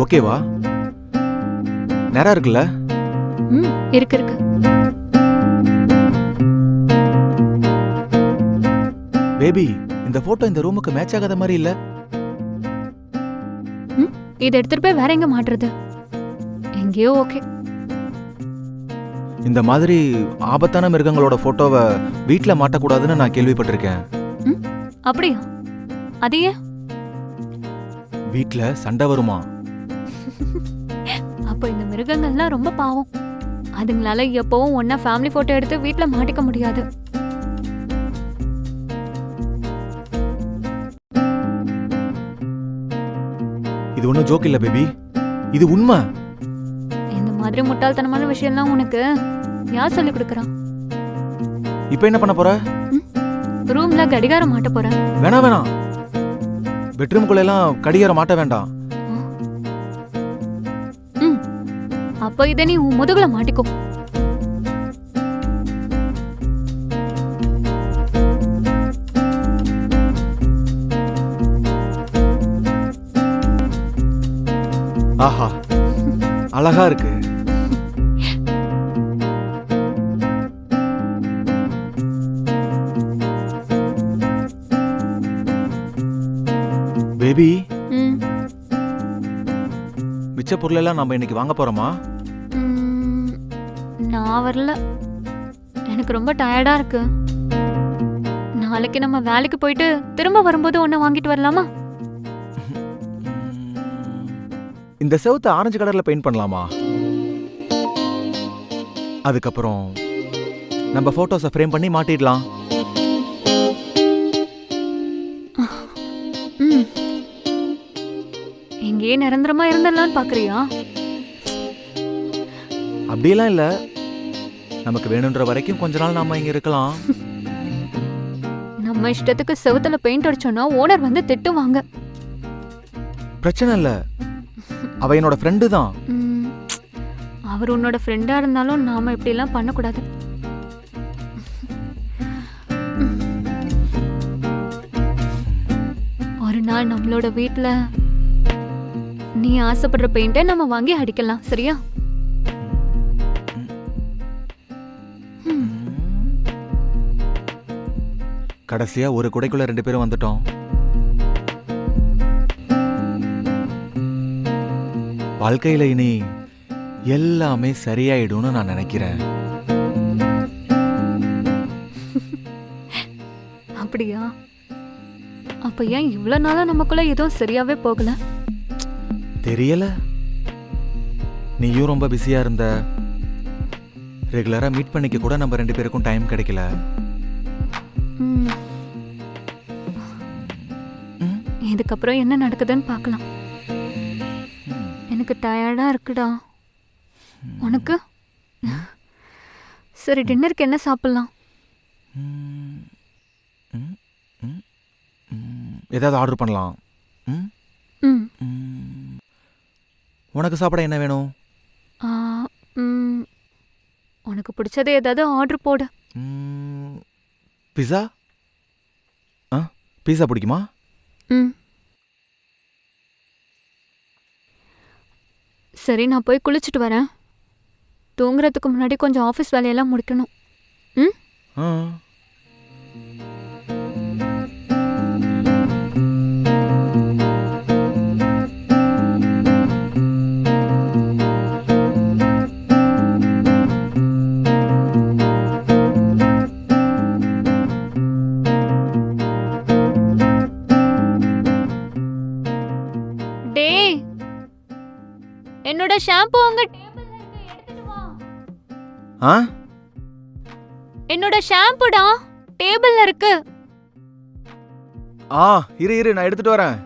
ஓகேவா? நேரம் இருக்குல்ல? இருக்கு இருக்கு. பேபி, இந்த போட்டோ இந்த ரூமுக்கு மேட்ச் ஆகாத மாதிரி இல்ல? இதை எடுத்துட்டு போய் வேற எங்க மாட்டுறது? எங்கேயோ ஓகே. இந்த மாதிரி ஆபத்தான மிருகங்களோட போட்டோவை வீட்ல மாட்டக்கூடாதுன்னு நான் கேள்விப்பட்டிருக்கேன். அப்படியா? அது ஏன்? வீட்ல சண்டை வருமா? அப்ப இந்த மிருகங்கள்லாம் ரொம்ப பாவம். அதுங்களால எப்பவும் ஒன்னா ஃபேமிலி போட்டோ எடுத்து வீட்ல மாட்டிக்க முடியாது. இது ஒன்றும் ஜோக் இல்ல பேபி, இது உண்மை. இந்த மாதிரி முட்டாள்தனமான விஷயம்லாம் உனக்கு யார் சொல்லி கொடுக்கறான்? இப்போ என்ன பண்ண போற? ரூம்ல கடிகாரம் மாட்ட போறேன். வேணாம், பெட்ரூம்குள்ள எல்லாம் கடிகாரம் மாட்ட வேண்டாம். அப்ப இதை நீ உன் முதுகுல மாட்டிக்கோ. ஆஹா, அழகா இருக்கு. பேபி, மிச்ச பொருள் எல்லாம் நம்ம இன்னைக்கு வாங்க போறோமா? நான் வரல, எனக்கு ரொம்ப டயர்டா இருக்கு. நாளைக்கு நம்ம வேலைக்கு போயிட்டு திரும்ப வரும்போது ஒன்னு வாங்கிட்டு வரலாமா? இந்த செவுத்தை ஆரஞ்சு கலர்ல பெயிண்ட் பண்ணலாமா? அதுக்கப்புறம் நம்ம போட்டோஸை ஃப்ரேம் பண்ணி மாட்டிடலாம். இங்கேயே நிரந்தரமா இருந்துடலாம்னு பாக்குறியா? அப்படியெல்லாம் இல்ல, நமக்கு வேணுன்ற வரைக்கும் கொஞ்ச நாள் நாம இங்க இருக்கலாம். நம்ம இஷ்டத்துக்கு செவுத்துல பெயிண்ட் அடிச்சோம்னா ஓனர் வந்து திட்டுவாங்க. பிரச்சனை இல்ல, அவ என்னோட ஃப்ரெண்டு தான். அவர் உன்னோட ஃப்ரெண்டா இருந்தாலும் நாம இப்படி எல்லாம் பண்ணக்கூடாது. ஒரு நாள் நம்மளோட வீட்ல நீ ஆசைப்படுற பெயிண்டை நம்ம வாங்கி அடிக்கலாம், சரியா? கடைசியா ஒரு குடைக்குள்ள 2 பேரும் வந்துட்டோம். வாழ்க்கையில இனி எல்லாமே சரியாயிடும்னு நான் நினைக்கிறேன். அப்படியா? அப்ப ஏன் இவ்வளவு நாளா நமக்குள்ள எதுவும் சரியாவே போகல? தெரியல, நீயும் ரொம்ப பிஸியா இருந்த. ரெகுலரா மீட் பண்ணிக்க கூட நம்ம 2 பேருக்கும் டைம் கிடைக்கல. இதுக்கப்புறம் என்ன நடக்குதுன்னு பார்க்கலாம். எனக்கு டயர்டா இருக்குடா. உனக்கு? சரி, டின்னருக்கு என்ன சாப்பிடலாம்? ஏதாவது ஆர்டர் பண்ணலாம். உனக்கு சாப்பிட என்ன வேணும்? உனக்கு பிடிச்சது ஏதாவது ஆர்டர் போடு. பிஸா? பிஸா பிடிக்குமா? சரி, நான் போய் குளிச்சுட்டு வரேன். தூங்குறதுக்கு முன்னாடி கொஞ்சம் ஆஃபீஸ் வேலையெல்லாம் முடிக்கணும். என்னோட ஷாம்பு உங்க டேபிள்ல இருக்கு, எடுத்துட்டு வா. என்னோட ஷாம்புடா டேபிள்ல இருக்கு. இரு நான் எடுத்துட்டு வரேன்.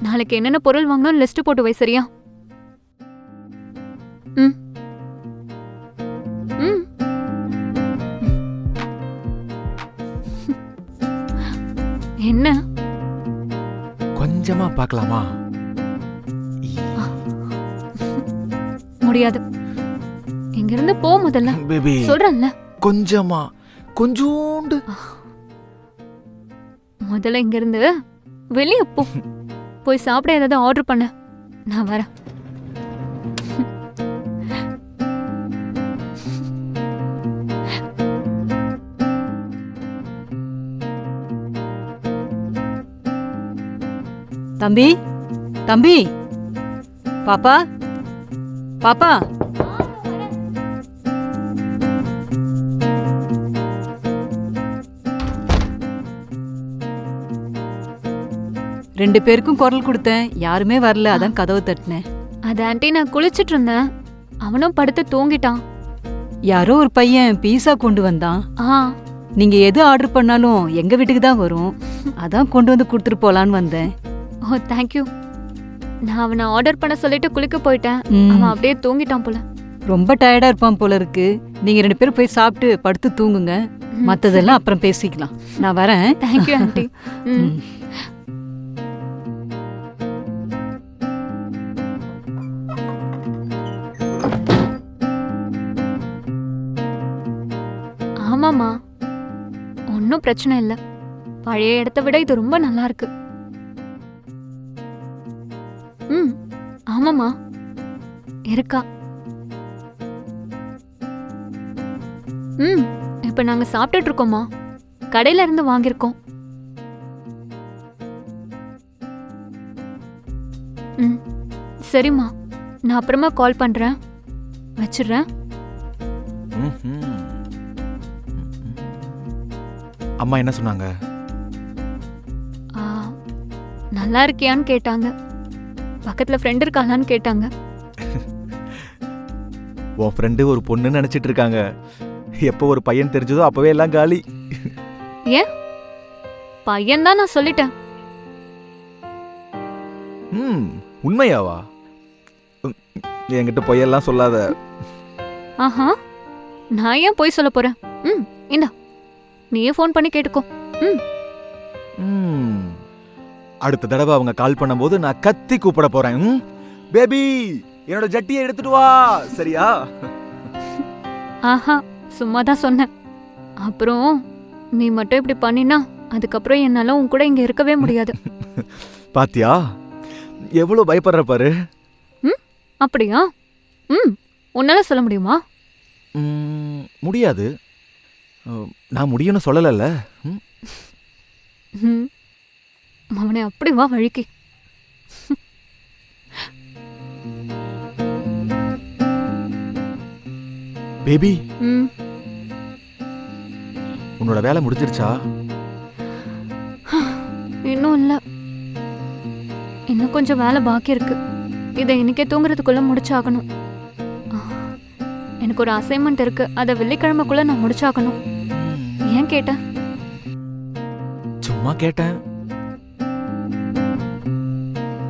நாளைக்கு என்னென்ன பொருள் வாங்கணும் லிஸ்ட் போட்டு வை, சரியா? என்ன? கொஞ்சமா பார்க்கலாமா? முடியாது. இங்க இருந்து போ முதல்ல. பேபி, சொல்றேன்ல. கொஞ்சமா கொஞ்சோண்டு. முதல்ல இங்க இருந்து வெளிய போ. போய் சாப்பிட ஏதாவது ஆர்டர் பண்ண. நான் வரேன். தம்பி, தம்பி, பாப்பா, பாப்பா. ரெண்டு பேருக்கும் குரல் கொடுத்தேன், யாருமே வரல, அதான் கதவு தட்டினேன். அது ஆண்டி, நான் குளிச்சிட்டு இருந்தேன். அவனும் படுத்து தூங்கிட்டான். யாரோ ஒரு பையன் பீஸா கொண்டு வந்தான். ஆ, நீங்க எது ஆர்டர் பண்ணாலும் எங்க வீட்டுக்கு தான் வரும், அதான் கொண்டு வந்து கொடுத்துட்டு போலான்னு வந்தேன். ஓ தேங்க்யூ. நான் அவனை ஆர்டர் பண்ண சொல்லிட்டு குளிக்க போயிட்டேன். ம், அவன் அப்படியே தூங்கிட்டான் போல. ரொம்ப டயர்டா இருப்பான் போல இருக்கு. நீங்க ரெண்டு பேரும் போய் சாப்பிட்டு படுத்து தூங்குங்க, மத்ததெல்லாம் அப்புறம் பேசிக்கலாம். நான் வரேன். Thank you aunty. ம். ம். ஆமாம்மா, ஒன்றும் பிரச்சனை இல்லை. பழைய இடத்த விட இது ரொம்ப நல்லா இருக்கு. ம், ஆமாம்மா, இருக்கா. ம், இப்ப நாங்க சாப்பிட்டுட்டு இருக்கோம்மா. கடையில இருந்து வாங்கியிருக்கோம். ம், சரிம்மா, நான் அப்புறமா கால் பண்றேன். வச்சிடுறேன். ம்ஹும். அம்மா என்ன சொன்னாங்க? ஆ, நல்லா இருக்கியான்னு கேட்டாங்க. பக்கத்துல ஃப்ரெண்ட் இருக்காளான்னு கேட்டாங்க. உன் ஃப்ரெண்டு ஒரு பொண்ணுன்னு நினைச்சிட்டு இருக்காங்க. எப்போ ஒரு பையன் தெரிஞ்சதோ அப்பவே எல்லாம் காலி. ஏன் பையன் தான், நான் சொல்லிட்டேன். ம், உண்மையாவா? என்கிட்ட பொய்யெல்லாம் சொல்லாத. ஆஹா, நான் ஏன் போய் சொல்ல போறேன்? ம், இந்தா, நீயே ஃபோன் பண்ணி கேட்டுக்கோ. ம், ம், அடுத்த தடவை அவங்க கால் பண்ணும்போது நான் கத்தி கூப்பிட போறேன். ம், பேபி, என்னோட ஜட்டியை எடுத்துட்டு வா, சரியா? ஆஹா, சும்மா தான் சொன்னேன். அப்புறம் நீ மட்டும் இப்படி பண்ணினா அதுக்கப்புறம் என்னால உன் கூட இங்க இருக்கவே முடியாது. பாத்தியா எவ்வளவு பயப்படுற பாரு. ம், அப்படியா? ம், உன்னால சொல்ல முடியுமா? முடியாது. நான் முடியும்னு சொல்லலல்ல. ம், ம், அவனை அப்படி வா வழிக்கு. பேபி, ம், உன்னோட வேலை முடிஞ்சிருச்சா? இன்னும் இல்ல. இன்னும் கொஞ்சம் வேலை பாக்கி இருக்கு. இதை இன்னைக்கே தூங்குறதுக்குள்ள முடிச்சாகணும். ஆ, எனக்கு ஒரு அசைன்மெண்ட் இருக்கு, அதை வெள்ளிக்கிழமைக்குள்ள நான் முடிச்சாகணும். ஏன் கேட்ட? சும்மா கேட்டேன்.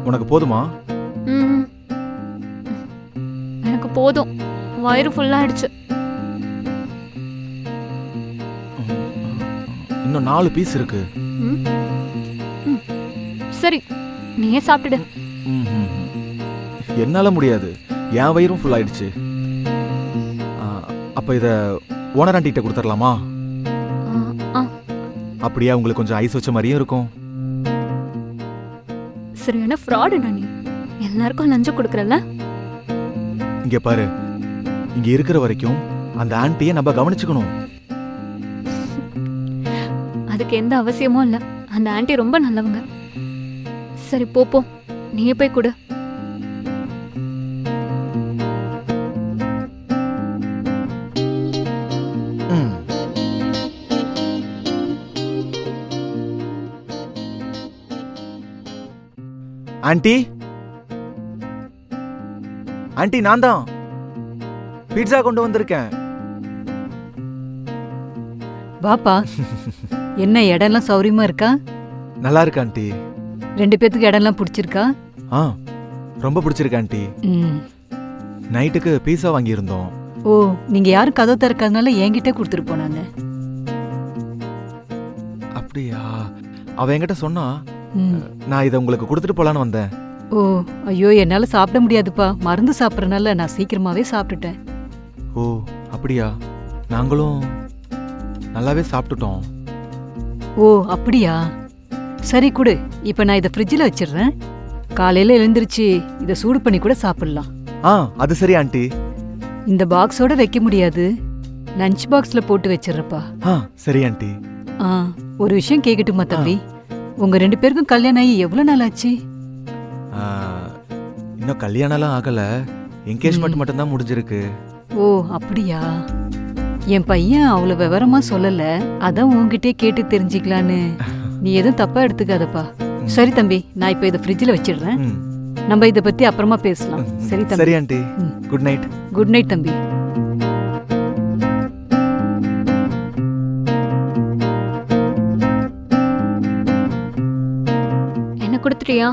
உனக்கு போதுமா? ம், எனக்கு போதும். வயிறு ஃபுல்லாயிடுச்சு. இன்னும் 4 பீஸ் இருக்கு. ம், ம், சரி, நீயே சாப்பிட்டுடு. ம்ஹும். என்னால முடியாது, என் வயிறும் ஃபுல் ஆயிடுச்சு. அப்ப இத ஓனர் ஆண்டிகிட்ட கொடுத்துடலாமா? ஆ, ஆ, அப்படியே உங்களுக்கு கொஞ்சம் ஐஸ் வச்ச மாதிரியும் இருக்கும். சரியான ஃப்ராடு நீ. எல்லாருக்கும் லஞ்சம் கொடுக்கறல்ல? இங்க பாரு, இங்க இருக்கிற வரைக்கும் அந்த ஆண்டியை நம்ம கவனிச்சுக்கணும். அதுக்கு எந்த அவசியமும் இல்ல. அந்த ஆண்டி ரொம்ப நல்லவங்க. சரி போ போ, நீயே போய் கொடு. ம். ஆண்டி, ஆண்டி, நான் தான் பீட்சா கொண்டு வந்திருக்கேன். வாப்பா. என்ன இடம்லாம் சௌரியமா இருக்கா? நல்லா இருக்கு ஆண்டி. ரெண்டு பேத்துக்கு இடம்லாம் பிடிச்சிருக்கா? ஆ, ரொம்ப பிடிச்சிருக்கு ஆண்டி. ம். நைட்டுக்கு பீஸா வாங்கியிருந்தோம். ஓ, நீங்க யாரும் கதவு திறக்காதனால என்கிட்ட கொடுத்துட்டு போனாங்க. அப்படியா? அவ என்கிட்ட சொன்னா, ம். நான் இதை உங்களுக்கு கொடுத்துட்டு போலான்னு வந்தேன். ஓ, ஐயோ, என்னால சாப்பிட முடியாதுப்பா. மருந்து சாப்பிட்றனால நான் சீக்கிரமாவே சாப்பிட்டுட்டேன். ஓ, அப்படியா? நாங்களும் நல்லாவே சாப்பிட்டுட்டோம். ஓ அப்படியா? சரி குடு, இப்ப நான் இதை ஃப்ரிட்ஜில் வச்சிடுறேன். காலையில எழுந்திருச்சு இதை சூடு பண்ணி கூட சாப்பிடலாம். அது சரி ஆண்டி. இந்த பாக்ஸோட வைக்க முடியாது, லஞ்ச் பாக்ஸ்ல போட்டு வச்சிடுறப்பா. சரி ஆண்டி. ஒரு விஷயம் கேட்கட்டுமா தம்பி? உங்க 2 பேருக்கும் கல்யாணம் ஆகி எவ்வளவு நாள் ஆச்சு? இன்னும் கல்யாணம்லாம் ஆகல, என்கேஜ்மெண்ட் மட்டும்தான் முடிஞ்சிருக்கு. ஓ அப்படியா? என் பையன் அவ்வளவு விவரமா சொல்லல, அதான் உன்கிட்டே கேட்டு தெரிஞ்சுக்கலான்னு. நீ எதுவும் தப்பா எடுத்துக்காதப்பா. சரி தம்பி, நான் இப்ப இதை ஃப்ரிட்ஜில் வச்சிடுறேன். நம்ம இதை பத்தி அப்புறமா பேசலாம். சரி தம்பி. சரி aunty. Good night. Good night தம்பி. என்ன கொடுத்துட்டியா?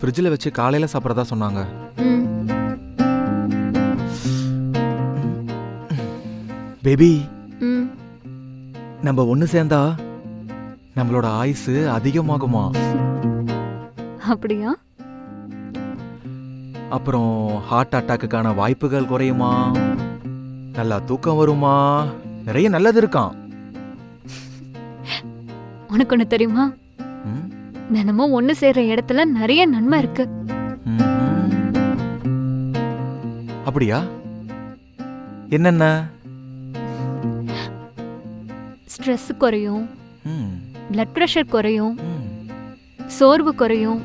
ஃப்ரிட்ஜில் வச்சு காலையில சாப்பிட்றதா சொன்னாங்க. பேபி, நம்ம ஒண்ணு சேர்ந்தா நம்மளோட ஆயுசு அதிகமாகுமா? அப்படியா? அப்புறம் ஹார்ட் அட்டாக்குக்கான வாய்ப்புகள் குறையுமா? நல்லா தூக்கம் வருமா? நிறைய நல்லது இருக்கான். உனக்கு ஒண்ணு தெரியுமா? தினமும் ஒண்ணு சேர்ற இடத்துல நிறைய நன்மை இருக்கு. அப்படியா? என்னென்ன? ஸ்ட்ரெஸ் குறையும், பிளட் பிரஷர் குறையும், சோர்வு குறையும்,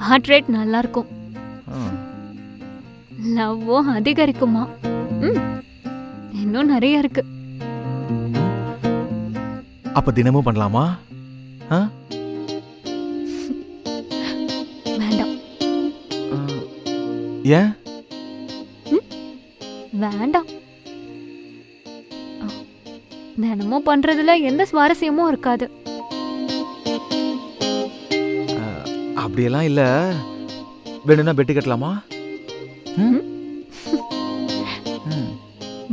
ஹார்ட் ரேட் நல்லா இருக்கும், லவ்வும் அதிகரிக்குமா. இன்னும் நிறைய இருக்கு. அப்ப தினமும் பண்ணலாமா? வேண்டாம். ஏன் வேண்டாம்? தினமும் பண்றதுல எந்த சுவாரஸ்யமும் இருக்காது. அப்படியெல்லாம் இல்ல, வேணும்னா பெட்டு கட்டலாமா?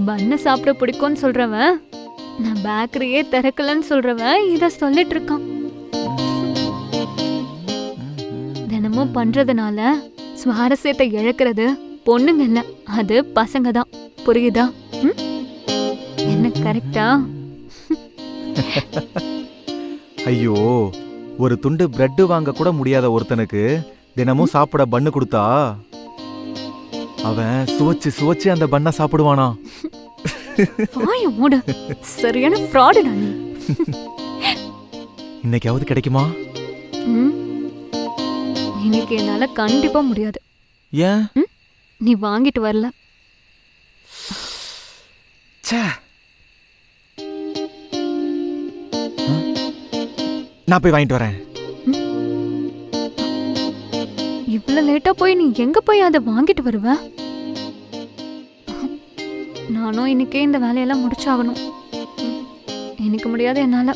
பண்ணு சாப்பிட பிடிக்கும்னு சொல்றவன், நான் பேக்கரியே திறக்கலன்னு சொல்றவன் இத சொல்லிட்டு இருக்கான். தினமும் பண்றதுனால சுவாரஸ்யத்தை இழக்கிறது பொண்ணுங்க இல்ல, அது பசங்க தான். புரியுதா? என்ன கரெக்டா? ஐயோ, ஒரு துண்டு பிரெட் வாங்க கூட முடியாத ஒருத்தனுக்கு தினமும் சாப்பிட பண்ணு கொடுத்தா அவன் சுவைச்சு சுவைச்சு அந்த பண்ண சாப்பிடுவானா? வாய மூடு. சரியான ஃப்ராடு நானே. இன்னைக்காவது கிடைக்குமா? இன்னைக்கு என்னால கண்டிப்பா முடியாது. ஏன்? நீ வாங்கிட்டு வரல. நான் போய் வாங்கிட்டு வரேன். இவ்வளவு லேட்டா போய் நீ எங்க போய் அதை வாங்கிட்டு வருவ? நானும் இன்னைக்கே இந்த வேலையெல்லாம் முடிச்சாகணும். இன்னைக்கு முடியாது என்னால.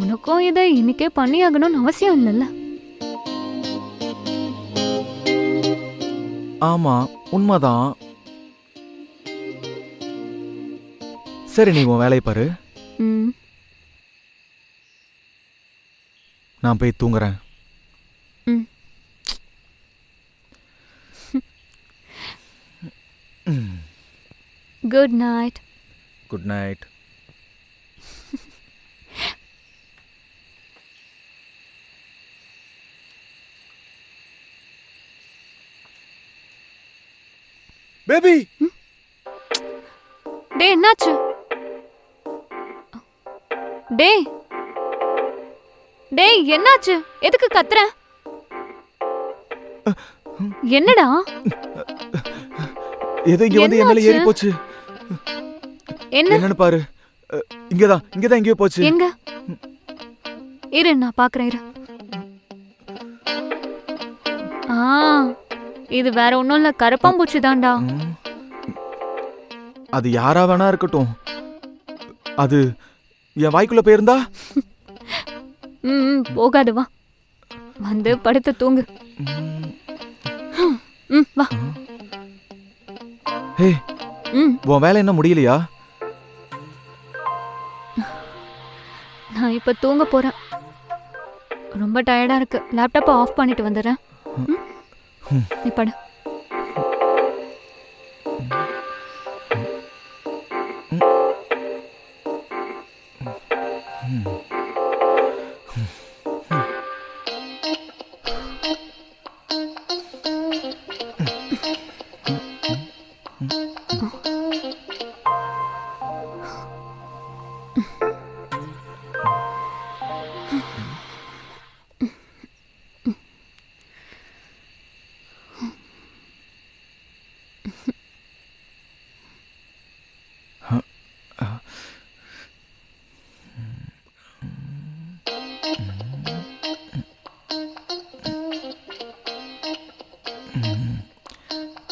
உனக்கும் இதை இன்னைக்கே பண்ணி ஆகணும்னு அவசியம் இல்லைல்ல? ஆமா, உண்மைதான். சரி, நீ உன் வேலையை பாரு. நான் போய் தூங்குறேன். Good night. Good night. Baby, டே என்னாச்சு? டே டே என்னாச்சு? எதுக்கு கத்துற? என்னடா? ஏதோ இங்க வந்து என் மேல ஏறி போச்சு. என்னன்னு பாரு. இங்கதான் எங்கேயோ போச்சு. எங்க? இரு, நான் பாக்குறேன். இரு. இது வேற ஒண்ணும் இல்ல, கரப்பாம்பூச்சி தான்டா. அது யாரா வேணா இருக்கட்டும், அது என் வாய்க்குள்ள போயிருந்தா? போகாது, வா வந்து படுத்து தூங்கு. வா. ஹே, உன் வேலை என்ன முடியலையா? நான் இப்ப தூங்க போறேன். ரொம்ப டயர்டா இருக்கு. லேப்டாப்பை ஆஃப் பண்ணிட்டு வந்துடுறேன். நீ படு.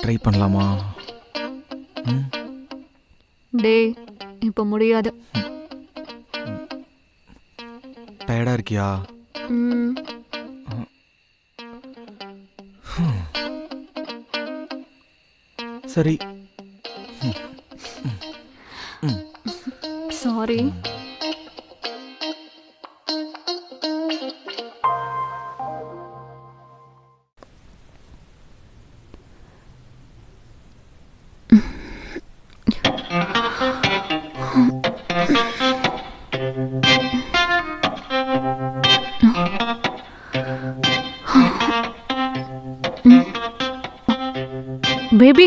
ட்ரை பண்ணலாமா? டேய் இப்போ முடியாது. டயர்டா இருக்கியா? ம், சரி. சாரி. பேபி,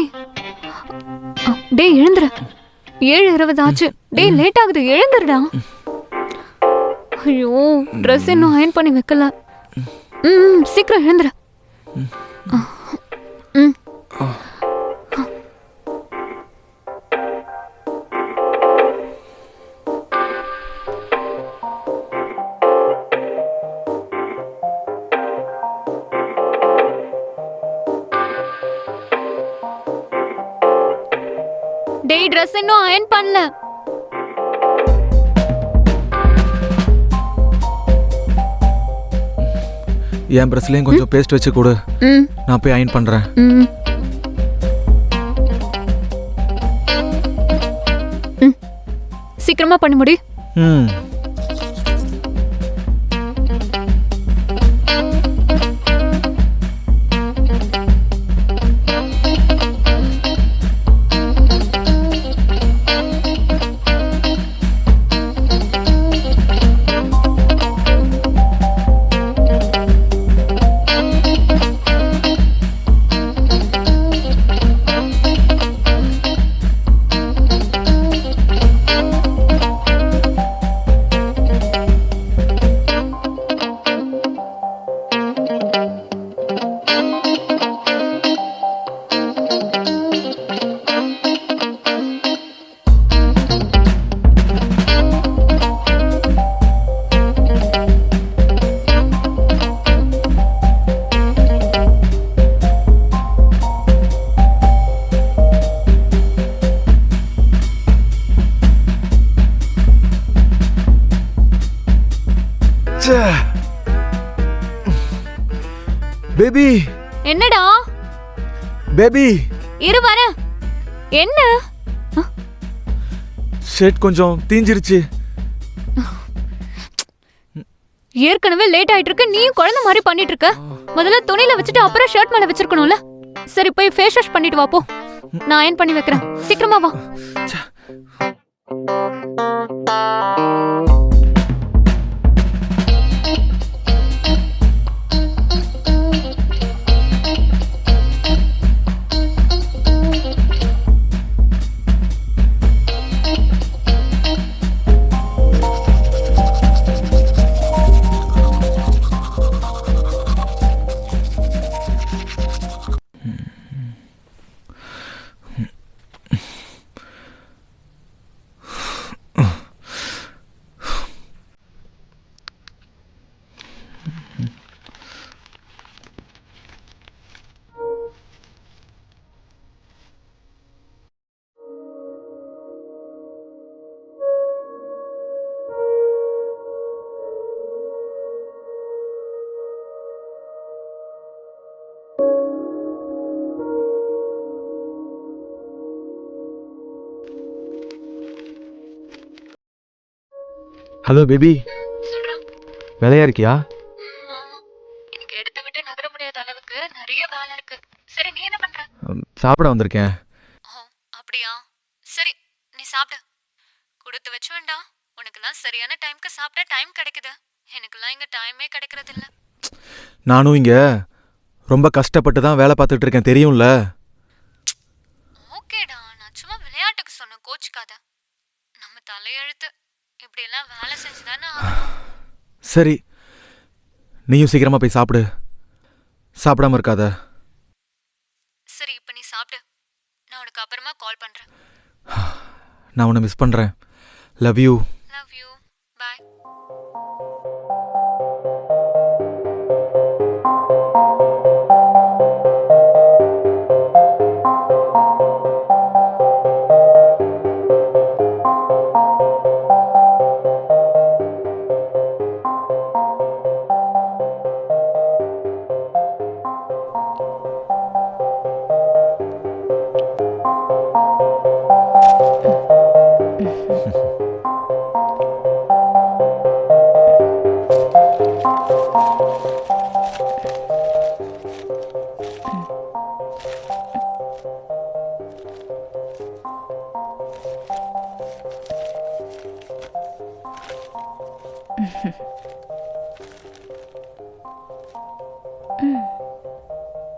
டேய் எழுந்துரு. 7:20 ஆச்சு. டேய் லேட் ஆகுது, எழுந்துருடா. ஐயோ, ட்ரெஸ் இன்னும் அயன் பண்ணி வைக்கல. சீக்கிரம் எழுந்துரு. ம். டேய் ட்ரெஸ் இன்னும் அயன் பண்ணல. என் ப்ரெஸ்லயும் கொஞ்சம் பேஸ்ட் வச்சு கொடு. நான் போய் அயன் பண்றேன். சீக்கிரமா பண்ணி முடி. பேபி. என்னடா? பேபி இரு வர. என்ன? ஷர்ட் கொஞ்சம் தீஞ்சிருச்சு. ஏற்கனவே லேட் ஆயிட்டு இருக்கு, நீயும் குழந்தை மாதிரி பண்ணிட்டு இருக்க. முதல்ல துணியில வச்சுட்டு அப்புறம் ஷர்ட் மேல வச்சிருக்கணும்ல. சரி போய் ஃபேஸ் வாஷ் பண்ணிட்டு வா போ. நான் அயன் பண்ணி வைக்கிறேன். சீக்கிரமா வா. Hello baby. வேலையா இருக்கியா? எனக்கு எடுத்து விட்டு நகர முடியாத அளவுக்கு நிறைய வேலை இருக்கு. சரி நீ என்ன பண்ற? சாப்பிட வந்திருக்கேன். அப்படியா? சரி நீ சாப்பிடு. கொடுத்து வச்சு வேண்டாம். உனக்கெல்லாம் சரியான டைம்க்கு சாப்பிட டைம் கிடைக்குது. எனக்கெல்லாம் இங்க டைமே கிடைக்கிறது இல்ல. நானும் இங்க ரொம்ப கஷ்டப்பட்டு தான் வேலை பார்த்துட்டு இருக்கேன், தெரியும்ல. ஓகேடா, நான் சும்மா விளையாட்டுக்கு சொன்ன, கோச்சுக்காத. நம்ம தலையெழுத்து இப்படி எல்லாம் வேலை செஞ்சுதானே ஆகணும். சரி நீயும் சீக்கிரமா போய் சாப்பிடு. சாப்பிடாம இருக்காத. சரி இப்ப நீ சாப்பிடு. நான் உனக்கு அப்புறமா கால் பண்றேன். நான் உன்னை மிஸ் பண்றேன். Love you. Love you. Bye.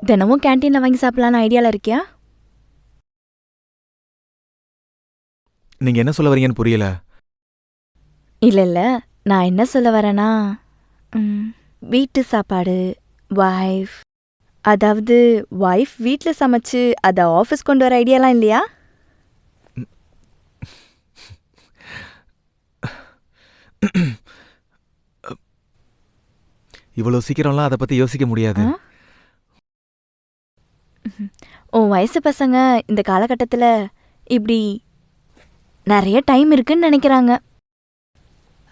தினமும் கேண்டீன்ல வாங்கி சாப்பிடலான்னு ஐடியால இருக்கியா? நீங்க என்ன சொல்ல வரீங்கன்னு புரியல. இல்ல நான் என்ன சொல்ல வரேன்னா, வீட்டு சாப்பாடு, வைஃப், அதாவது வைஃப் வீட்ல சமைச்சு அதை ஆஃபீஸ் கொண்டு வர ஐடியாலாம் இல்லையா? இவ்வளவு சீக்கிரம்லாம் அதை பத்தி யோசிக்க முடியாது. உன் வயசு பசங்க இந்த காலகட்டத்துல இப்படி நிறைய டைம் இருக்குன்னு நினைக்கிறாங்க.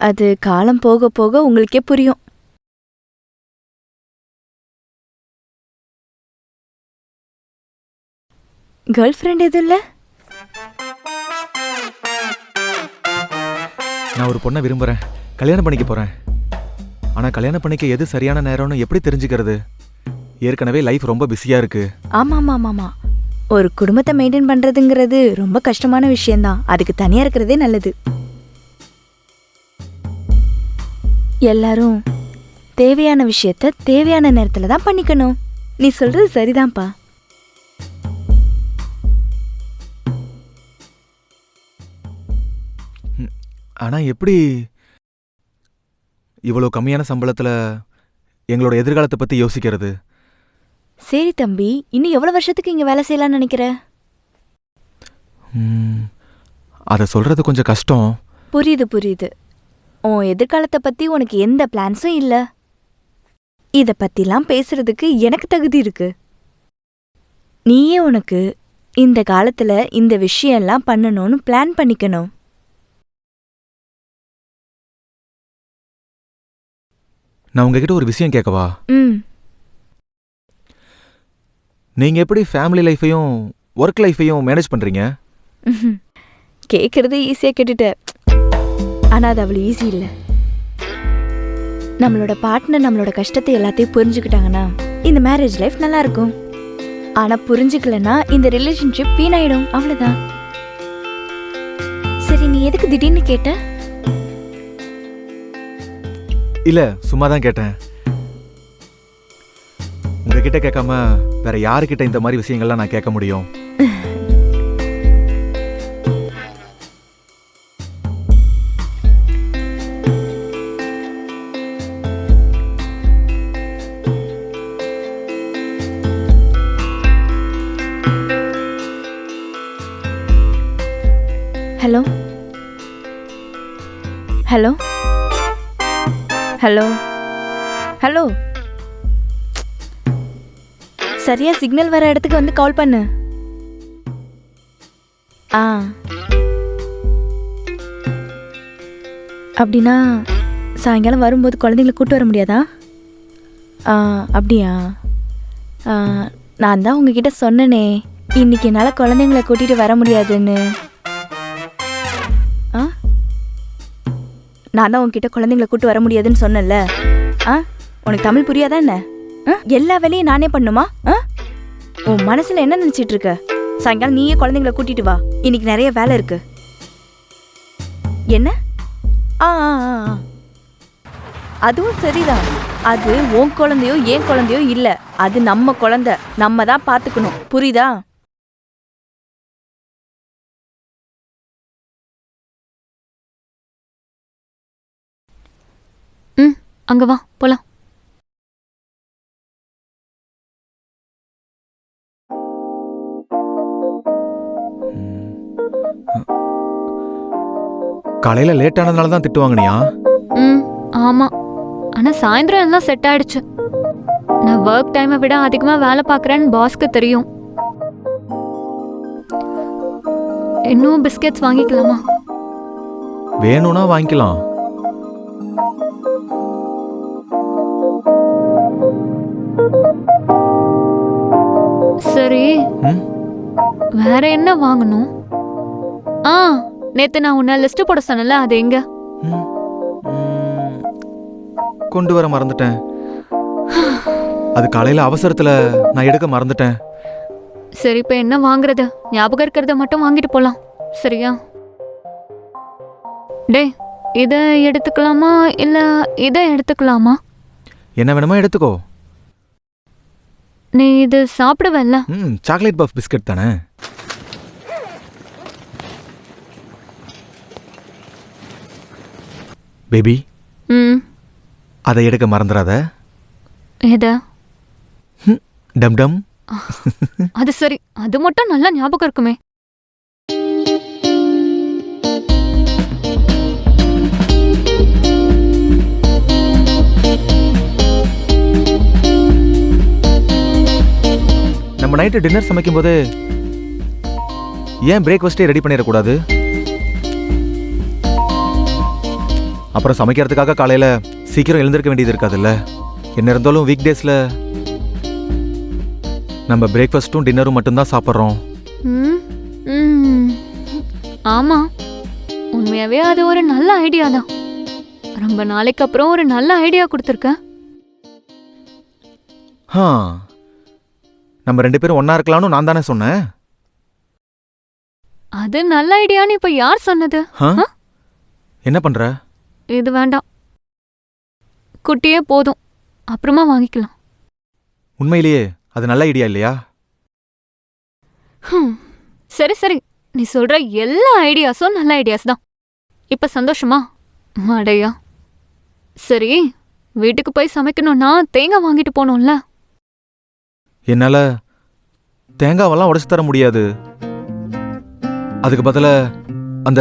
அது காலம் போக போக உங்களுக்கே புரியும். கேர்ள் ஃப்ரெண்ட் எதுவும் இல்ல? நான் ஒரு பொண்ணை விரும்புறேன், கல்யாணம் பண்ணிக்க போறேன். ஆனா கல்யாணம் பண்ணிக்க எது சரியான நேரம்னு எப்படி தெரிஞ்சுக்கிறது? ஏற்கனவே லைஃப் ரொம்ப பிஸியா இருக்கு. ஆமா, ஒரு குடும்பத்தை மெயின்டைன் பண்றதுங்கிறது ரொம்ப கஷ்டமான விஷயம்தான். அதுக்கு தனியா இருக்கிறதே நல்லது. எல்லாரும் தேவையான விஷயத்த தேவையான நேரத்துல தான் பண்ணிக்கணும். நீ சொல்றது சரிதான்ப்பா. ஆனா எப்படி இவ்வளவு கம்மியான சம்பளத்துல எங்களோட எதிர்காலத்தை பத்தி யோசிக்கிறது? சரி தம்பி, இன்னும் எவ்வளவு வருஷத்துக்கு இங்க வேலை செய்யலாம்னு நினைக்கிற? அத சொல்றது கொஞ்சம் கஷ்டம். புரியுது. உன் எதிர்காலத்தை பத்தி உனக்கு எந்த பிளான்ஸும் இல்ல. இத பத்திலாம் பேசுறதுக்கு எனக்கு தகுதி இருக்கு. நீயே உனக்கு இந்த காலத்துல இந்த விஷயம்லாம் பண்ணணும்னு பிளான் பண்ணிக்கணும். நான் உங்ககிட்ட ஒரு விஷயம் கேட்கவா? நீங்க எப்படி ஃபேமிலி லைஃபையும் ஒர்க் லைஃபையும் மேனேஜ் பண்றீங்க? கேட்கறது ஈஸியா கேட்டுட்ட. ஆனா அது அவ்வளவு ஈஸி இல்ல. நம்மளோட பார்ட்னர் நம்மளோட கஷ்டத்தை எல்லாத்தையும் புரிஞ்சுக்கிட்டாங்கன்னா இந்த மேரேஜ் லைஃப் நல்லா இருக்கும். ஆனா புரிஞ்சுக்கலன்னா இந்த ரிலேஷன்ஷிப் வீணாயிடும். அவ்வளவுதான். சரி, நீ எதுக்கு திடீர்னு கேட்ட? இல்ல, சும்மா தான் கேட்டேன். உங்ககிட்ட கேட்காம வேற யாருக்கிட்ட இந்த மாதிரி விஷயங்கள்லாம் நான் கேட்க முடியும்? ஹலோ ஹலோ ஹலோ ஹலோ சரியா சிக்னல் வர இடத்துக்கு வந்து கால் பண்ணு. அப்படின்னா சாயங்காலம் வரும்போது குழந்தைங்கள கூட்டு வர முடியாதா? அப்படியா? நான் தான் உங்ககிட்ட சொன்னனே இன்னைக்கு என்னால் குழந்தைங்கள கூட்டிட்டு வர முடியாதுன்னு. நான் தான் உங்ககிட்ட குழந்தைங்கள கூட்டு வர முடியாதுன்னு சொன்னேன்ல. உனக்கு தமிழ் புரியாதா என்ன? எல்லா வேலையும் நானே பண்ணுமா? உன் மனசுல என்ன நினைச்சிட்டு இருக்க? சாயங்காலம் நீயே குழந்தைங்கள கூட்டிட்டு வா, இன்னைக்கு நிறைய வேலை இருக்கு. என்ன? அதுவும் சரிதான். அது உன் குழந்தையோ என் குழந்தையோ இல்ல, அது நம்ம குழந்தை. நம்ம தான் பாத்துக்கணும். புரியுதா? அங்க வா போலாம். காலையில லேட் ஆனதுனால தான் திட்டு வாங்கினியா? ஆமா, ஆனா சாயந்தரம் எல்லாம் செட் ஆயிடுச்சு. நான் ஒர்க் டைமை விட அதிகமா வேலை பார்க்கறேன்னு பாஸ்க்கு தெரியும். இன்னும் பிஸ்கெட்ஸ் வாங்கிக்கலாமா? வேணும்னா வாங்கிக்கலாம். சரி, வேற என்ன வாங்கணும்? நேத்து நான் உன்ன லிஸ்ட் போட சொன்னல, அது எங்க? கொண்டு வர மறந்துட்டேன். அது காலையில அவசரத்துல நான் எடுக்க மறந்துட்டேன். சரி, இப்ப என்ன வாங்குறது? ஞாபகம் இருக்கிறத மட்டும் வாங்கிட்டு போலாம், சரியா? டே, இத எடுத்துக்கலாமா இல்ல இத எடுத்துக்கலாமா? என்ன வேணுமோ எடுத்துக்கோ. நீ இது சாப்பிடுவல்ல? சாக்லேட் பஃப் பிஸ்கட் தானே. பேபி, அதை எடுக்க மறந்துடாத. எத? டம் டம். அது சரி, அது மட்டும் நல்லா ஞாபகம் இருக்குமே. நம்ம நைட்டு டின்னர் சமைக்கும் போது ஏன் பிரேக்ஃபாஸ்டே ரெடி பண்ணிடக்கூடாது? அப்புறம் சமைக்கிறதுக்காக காலையில சீக்கிரம் எழுந்திருக்க வேண்டியது இருக்காதுல்ல. என்ன இருந்தாலும் வீக் டேஸ்ல நம்ம பிரேக்ஃபாஸ்ட்டும் டின்னரும் மட்டும்தான் சாப்பிட்றோம். ஆமா, உண்மையாவே அது ஒரு நல்ல ஐடியா தான். ரொம்ப நாளைக்கு அப்புறம் ஒரு நல்ல ஐடியா கொடுத்துருக்க. நம்ம 2 பேரும் ஒன்னா இருக்கலாம்னு நான் தானே சொன்னேன். அது நல்ல ஐடியான்னு இப்ப யார் சொன்னது? என்ன பண்ற? இது வேண்டாம், குட்டியே போதும், அப்புறமா வாங்கிக்கலாம். உண்மையிலேயே அது நல்ல ஐடியா இல்லையா? சரி சரி, நீ சொல்ற எல்லா ஐடியாஸும் நல்ல ஐடியாஸ் தான். இப்ப சந்தோஷமா? அடையா. சரி, வீட்டுக்கு போய் சமைக்கணும்னா தேங்காய் வாங்கிட்டு போகணும்ல. என்னால தேங்காவெல்லாம் உடைச்சு தர முடியாது. அதுக்கு பதிலா அந்த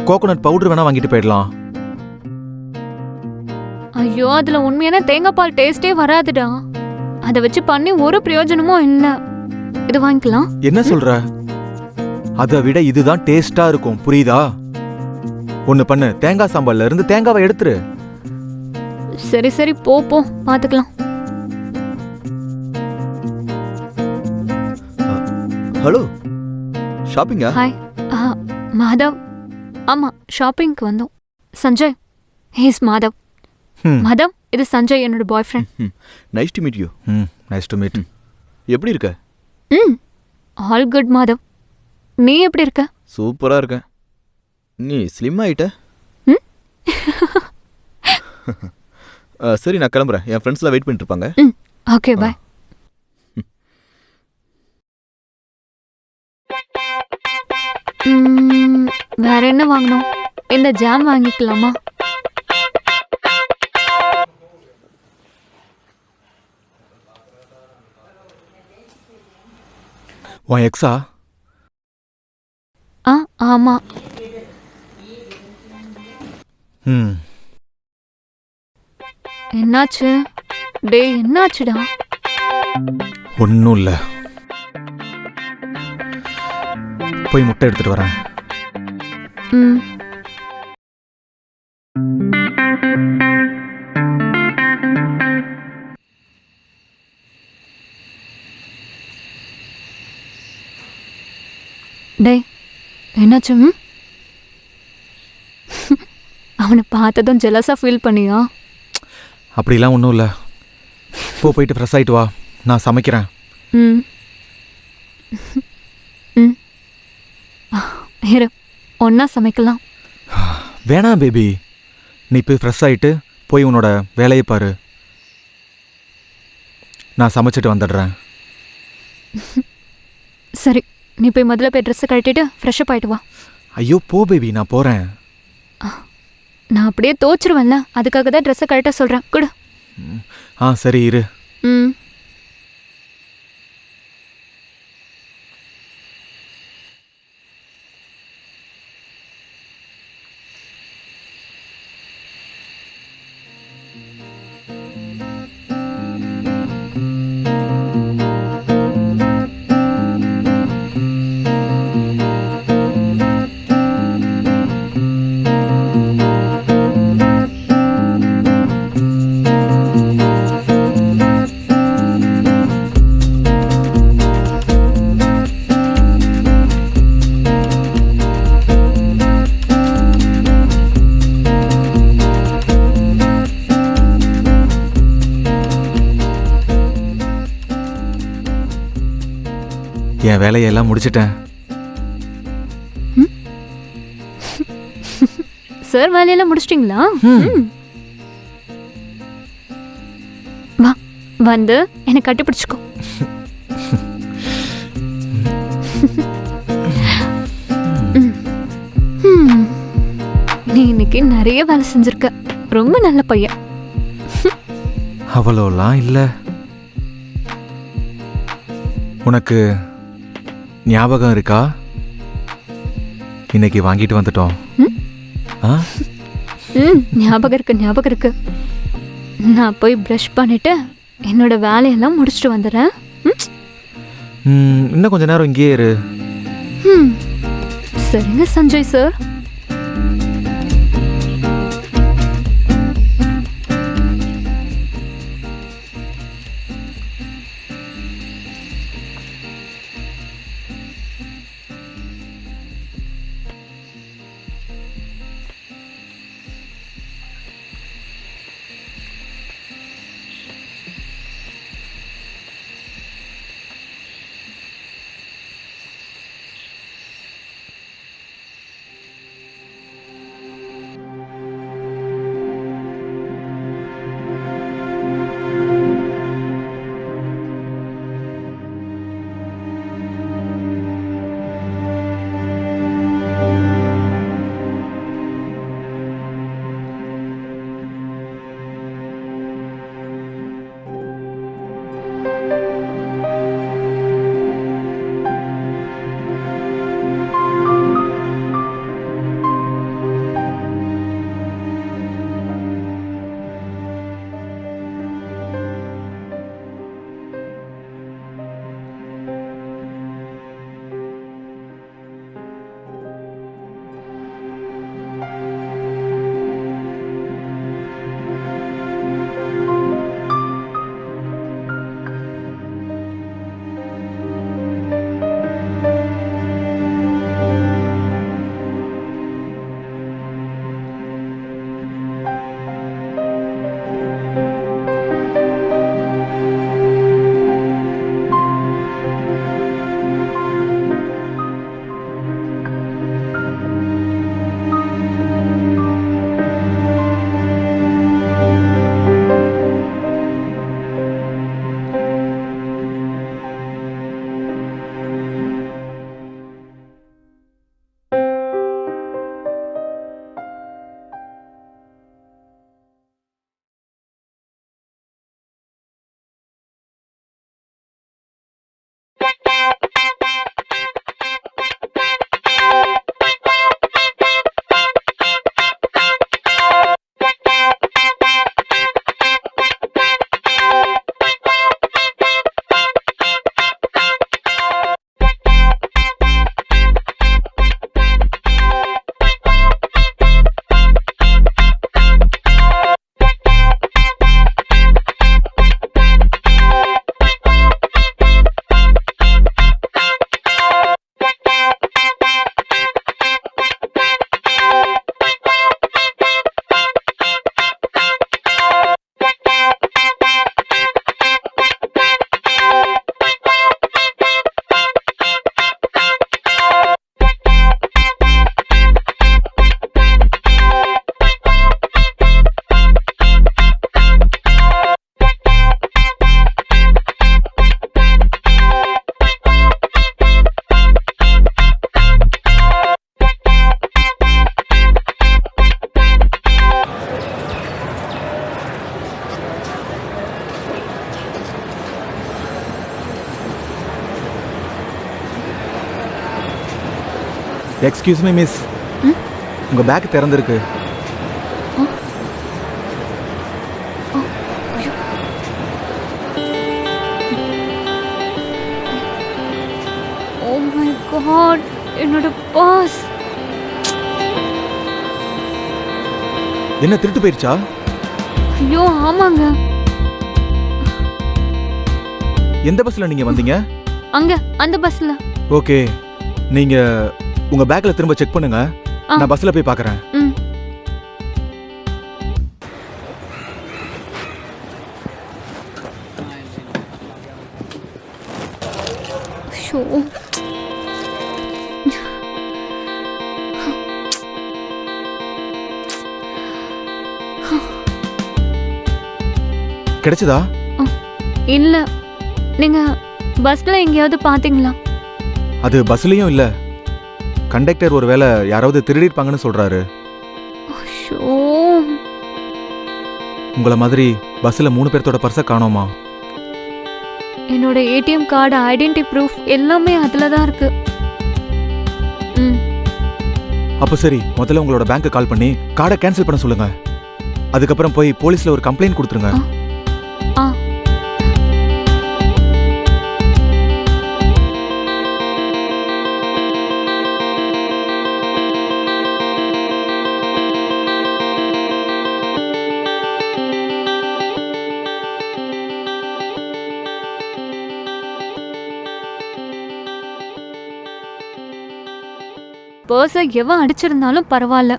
கோகோனட் பவுடர் வேணா வாங்கிட்டு போயிடலாம். ஐயோ, அதுல உண்மையான தேங்காய் பால் டேஸ்டே வராதுடா. அதை வச்சு பண்ணி ஒரு பிரயோஜனமும் இல்ல. இது வாங்கிக்கலாம். என்ன சொல்ற? அதை விட இதுதான் டேஸ்டா இருக்கும், புரியுதா? ஒண்ணு பண்ணு, தேங்காய் சாம்பார்ல இருந்து தேங்காவை எடுத்துரு. சரி சரி, போ போ, பாத்துக்கலாம். ஹலோ, ஷாப்பிங்கா? ஹாய். மாதவ். ஆமா, ஷாப்பிங்க்கு வந்தோம். சஞ்சய், ஹேஸ் மாதவ். மாதவ், இது சஞ்சய், என்னோட boyfriend. Nice to meet you. Nice to meet. எப்படி இருக்க? All good Madhav. நீ எப்படி இருக்க? சூப்பரா இருக்கேன். நீ ஸ்லிம் ஆயிட்ட. சரி, நான் கிளம்புறேன். என் ஃப்ரெண்ட்ஸ்லாம் வெயிட் பண்ணிட்டு இருப்பாங்க. ஓகே, பாய். வேற என்ன வாங்கணும்? இந்த ஜாம் வாங்கிக்கலாமா? உன் எக்ஸா? ஆமா. என்னாச்சு? டேய், என்னாச்சுடா? ஒன்னும் இல்ல. போய் முட்டை எடுத்துட்டு வரேன். டேய், என்னாச்சு? அவனை பார்த்ததும் ஜெலஸா ஃபீல் பண்ணியா? அப்படிலாம் ஒன்றும் இல்லை. போயிட்டு ஃப்ரெஷ் ஆயிட்டு வா, நான் சமைக்கிறேன். இரு, ஒன்னா சமைக்கலாம். வேணாம் பேபி, நீ போய் ஃப்ரெஷ் ஆயிட்டு போய் உன்னோட வேலையை பாரு. நான் சமைச்சிட்டு வந்துடுறேன். சரி, நீ போய் முதல்ல போய் ட்ரெஸ்ஸை கழட்டிட்டு ஃப்ரெஷ்அப் ஆயிட்டு வா. ஐயோ போ பேபி, நான் போறேன். நான் அப்படியே தோச்சிருவேன்ல, அதுக்காக தான் ட்ரெஸ்ஸை கழட்ட சொல்றேன். குடு. சரி இரு. என் வேலையெல்லாம் முடிச்சிட்டேன். சார், வேலையெல்லாம் முடிச்சிட்டிங்களா? வா வந்து என்னை கட்டி பிடிச்சுக்கோ. நீ இன்னைக்கு நிறைய வேலை செஞ்சிருக்க. ரொம்ப நல்ல பையன். அவ்வளோலாம் இல்ல. உனக்கு ஞாபகம் இருக்கா? இன்னைக்கு வாங்கிட்டு வந்துட்டோம். ஆ? ஞாபகம் இருக்கு. நான் போய் ப்ரஷ் பண்ணிட்டு என்னோட வேலையெல்லாம் முடிச்சுட்டு வந்துடுறேன். இன்னும் கொஞ்ச நேரம் இங்கேயே இரு. சரிங்க Sanjay sir. Excuse me miss, உங்க பேக் திறந்திருக்கு. ஓ மை காட், என்னோட பர்ஸ். என்ன திருட்டு போயிருச்சா? ஐயோ ஆமாங்க. எந்த பஸ்ல நீங்க வந்தீங்க? அங்க அந்த பஸ்ல. ஓகே, நீங்க உங்க பேக்ல திரும்ப செக் பண்ணுங்க. நான் பஸ்ல போய் பார்க்கறேன். ஷோ, கிடைச்சதா? இல்ல நீங்க பஸ்ல எங்கேயாவது பாத்தீங்களா? அது பஸ்லயும் இல்ல. கண்டக்டர் ஒருவேளை யாராவது திருடிருப்பாங்கன்னு சொல்றாரு. ஐயோ, உங்கள மாதிரி பஸ்ல 3 பேர்த்தோட பர்ஸை காணோமா? என்னோட ஏடிஎம் கார்டு, ஐடென்டி ப்ரூஃப் எல்லாமே அதுல தான் இருக்கு. ம், அப்ப சரி, முதல்ல உங்களோட பேங்க்கு கால் பண்ணி கார்டை கேன்சல் பண்ண சொல்லுங்க. அதுக்கப்புறம் போய் போலீஸ்ல ஒரு கம்ப்ளைண்ட் கொடுத்துருங்க. ஆ பர்ஸை எவன் அடிச்சிருந்தாலும் பரவாயில்ல,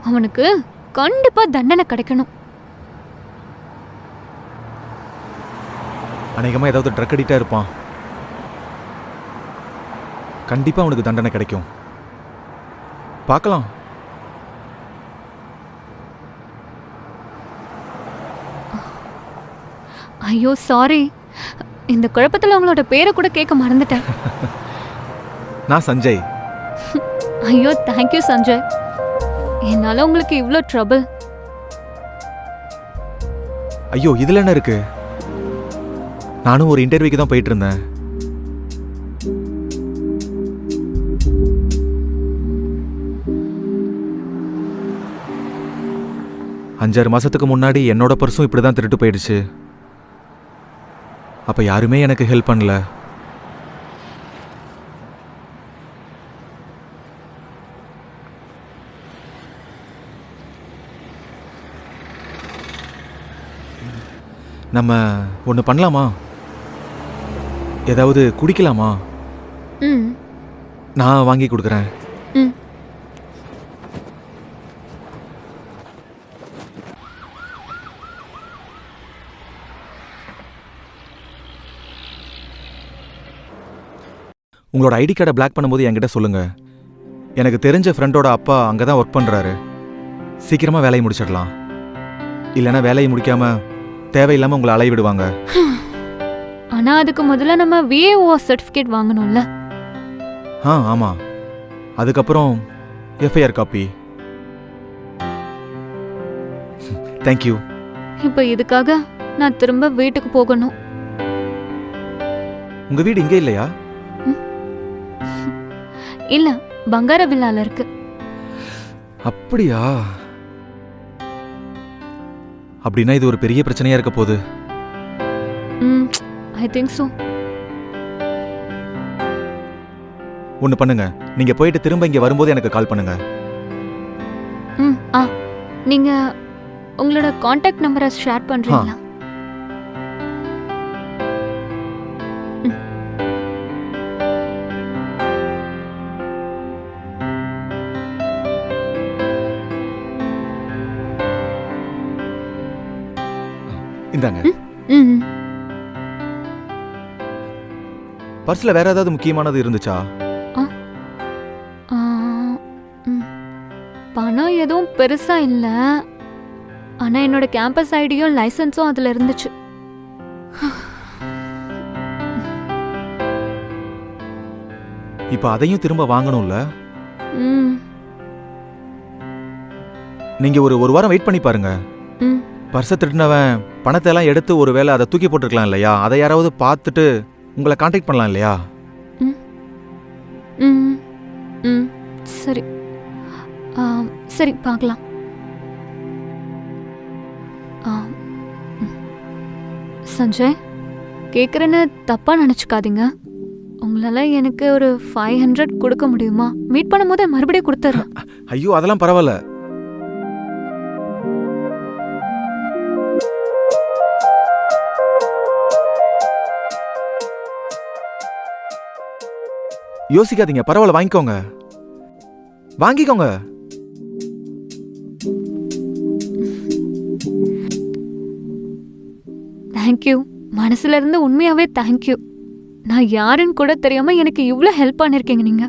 அவனுக்கு கண்டிப்பா தண்டனை கிடைக்கணும். அநேகமா ஏதாவது ட்ரக் அடிக்டா இருப்பான். கண்டிப்பா அவனுக்கு தண்டனை கிடைக்கும். பார்க்கலாம். ஐயோ சாரி, இந்த குழப்பத்துல உங்களோட பேரை கூட கேட்க மறந்துட்டேன். நான் சஞ்சய். ஐயோ தேங்க்யூ சஞ்சய், என்னால உங்களுக்கு இவ்ளோ ட்ரபிள். ஐயோ இதுல என்ன இருக்கு? நானும் ஒரு இன்டர்வியூக்கு தான் போயிட்டு இருந்தேன். அஞ்சாறு மாசத்துக்கு முன்னாடி என்னோட பர்ஸும் இப்படிதான் திருட்டு போயிடுச்சு. அப்ப யாருமே எனக்கு ஹெல்ப் பண்ணல. நம்ம ஒன்று பண்ணலாமா? ஏதாவது குடிக்கலாமா? ம் நான் வாங்கி கொடுக்குறேன். ம் உங்களோட ஐடி கார்டை பிளாக் பண்ணும்போது என்கிட்ட சொல்லுங்க. எனக்கு தெரிஞ்ச ஃப்ரெண்டோட அப்பா அங்கே தான் ஒர்க் பண்ணுறாரு. சீக்கிரமாக வேலையை முடிச்சிடலாம். இல்லைன்னா வேலையை முடிக்காம தேவையில்லாமல் உங்களை அலைய விடுவாங்க. ஆனா அதுக்கு முதல்ல நம்ம விஏஓ சர்டிஃபிகேட் வாங்கணும்ல. ஆமாம். அதுக்கப்புறம் எஃப்ஐஆர் காப்பி. தேங்க்யூ. இப்போ இதுக்காக நான் திரும்ப வீட்டுக்கு போகணும். உங்கள் வீடு இங்கே இல்லையா? இல்ல, பங்கார வில்லால இருக்கு. அப்படியா? அப்படின்னா இது ஒரு பெரிய பிரச்சனையா இருக்க போகுது. I think so. ஒன்று பண்ணுங்க, நீங்க போயிட்டு திரும்ப இங்க வரும்போது எனக்கு கால் பண்ணுங்க. நீங்க உங்களோட கான்டாக்ட் நம்பரை ஷேர் பண்றீங்களா? இந்தாங்க. ம் பர்ஸ்ல வேற ஏதாவது முக்கியமானது இருந்துச்சா? பணம் எதுவும் பெருசா இல்ல, ஆனா என்னோட கேம்பஸ் ஐடியும் லைசன்ஸும் அதுல இருந்துச்சு. இப்ப அதையும் திரும்ப வாங்கணும்ல. ம் நீங்க ஒரு வாரம் வெயிட் பண்ணி பாருங்க. ம் பர்ஸை திருடினவன் பணத்தை எல்லாம் எடுத்து ஒருவேளை அதை தூக்கி போட்டுருக்கலாம் இல்லையா? அதை யாராவது பார்த்துட்டு உங்களை கான்டாக்ட் பண்ணலாம் இல்லையா? ம் ம் ம் சரி, சரி பார்க்கலாம். சஞ்சய், கேட்குறேன்னு தப்பா நினச்சிக்காதீங்க. உங்களால எனக்கு ஒரு 500 கொடுக்க முடியுமா? மீட் பண்ணும்போது மறுபடியும் கொடுத்துட்றேன். ஐயோ அதெல்லாம் பரவாயில்ல. யோசிக்காதீங்க, பரவாயில்ல, வாங்கிக்கோங்க வாங்கிக்கோங்க. தேங்க்யூ, மனசுல இருந்து உண்மையாவே தேங்க்யூ. நான் யாருன்னு கூட தெரியாம எனக்கு இவ்ளோ ஹெல்ப் பண்ணிருக்கீங்க நீங்க.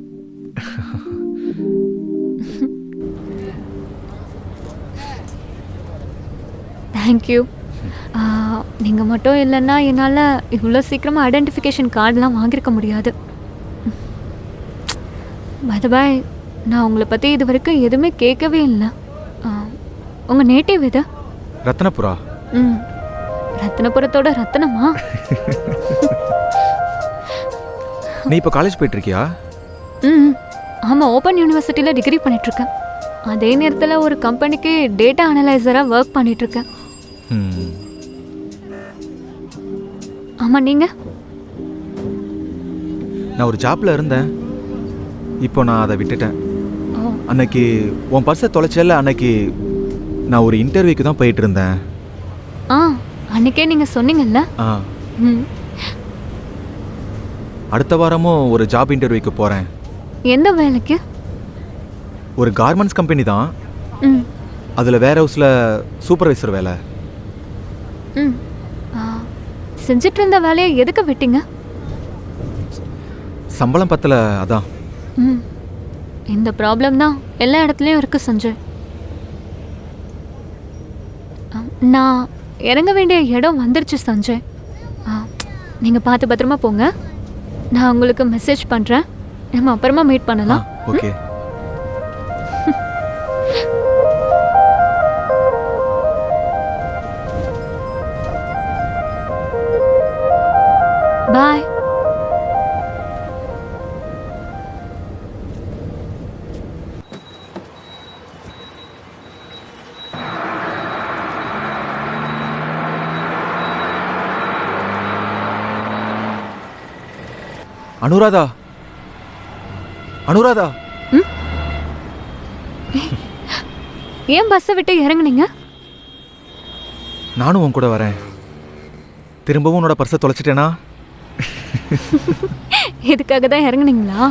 தேங்க்யூ. நீங்கள் மட்டும் இல்லைன்னா என்னால் இவ்வளோ சீக்கிரமாக ஐடென்டிஃபிகேஷன் கார்டெலாம் வாங்கியிருக்க முடியாது. பதபாய், நான் உங்களை பற்றி இது வரைக்கும் எதுவுமே கேட்கவே இல்லை. உங்கள் நேட்டிவ் எது? ரத்னபுரா. ம், ரத்னபுரத்தோட ரத்னமா? நீ இப்போ காலேஜ் போயிட்டு இருக்கியா? ம், ஆமாம், ஓப்பன் யூனிவர்சிட்டியில் டிகிரி பண்ணிகிட்ருக்கேன். அதே நேரத்தில் ஒரு கம்பெனிக்கு டேட்டா அனலைசராக ஒர்க் பண்ணிகிட்ருக்கேன். ம். ஆமாம், நீங்கள்? நான் ஒரு ஜாப்ல இருந்தேன். இப்போ நான் அதை விட்டுட்டேன். ஓ, அன்னைக்கு உன் பர்ஸை தொலைச்சல, அன்னைக்கு நான் ஒரு இன்டர்வியூக்கு தான் போயிட்டு இருந்தேன். ஆ, அன்றைக்கே நீங்கள் சொன்னீங்கல்ல. ஆ, ம், அடுத்த வாரமும் ஒரு ஜாப் இன்டர்வியூக்கு போகிறேன். எந்த வேலைக்கு? ஒரு கார்மெண்ட்ஸ் கம்பெனி தான். ம், அதில் வேர் ஹவுஸில் சூப்பர்வைசர் வேலை. ம். செஞ்சிட்டு இருந்த வேலையை எதுக்கு விட்டீங்க? சம்பளம் பத்தல, அதான். ம், இந்த ப்ராப்ளம் தான் எல்லா இடத்துலையும் இருக்கு சஞ்சய். நான் இறங்க வேண்டிய இடம் வந்துருச்சு சஞ்சய். நீங்கள் பார்த்து பத்திரமா போங்க. நான் உங்களுக்கு மெசேஜ் பண்ணுறேன். நம்ம அப்புறமா மீட் பண்ணலாம். ஓகே. பாய். அனுராதா, அனுராதா. ஏன் பஸ்ஸை விட்டு இறங்குனீங்க? நானும் உன் கூட வரேன். திரும்பவும் உன்னோட பர்ஸை தொலைச்சிட்டேனா? இதுக்காக தான் இறங்குனீங்களா?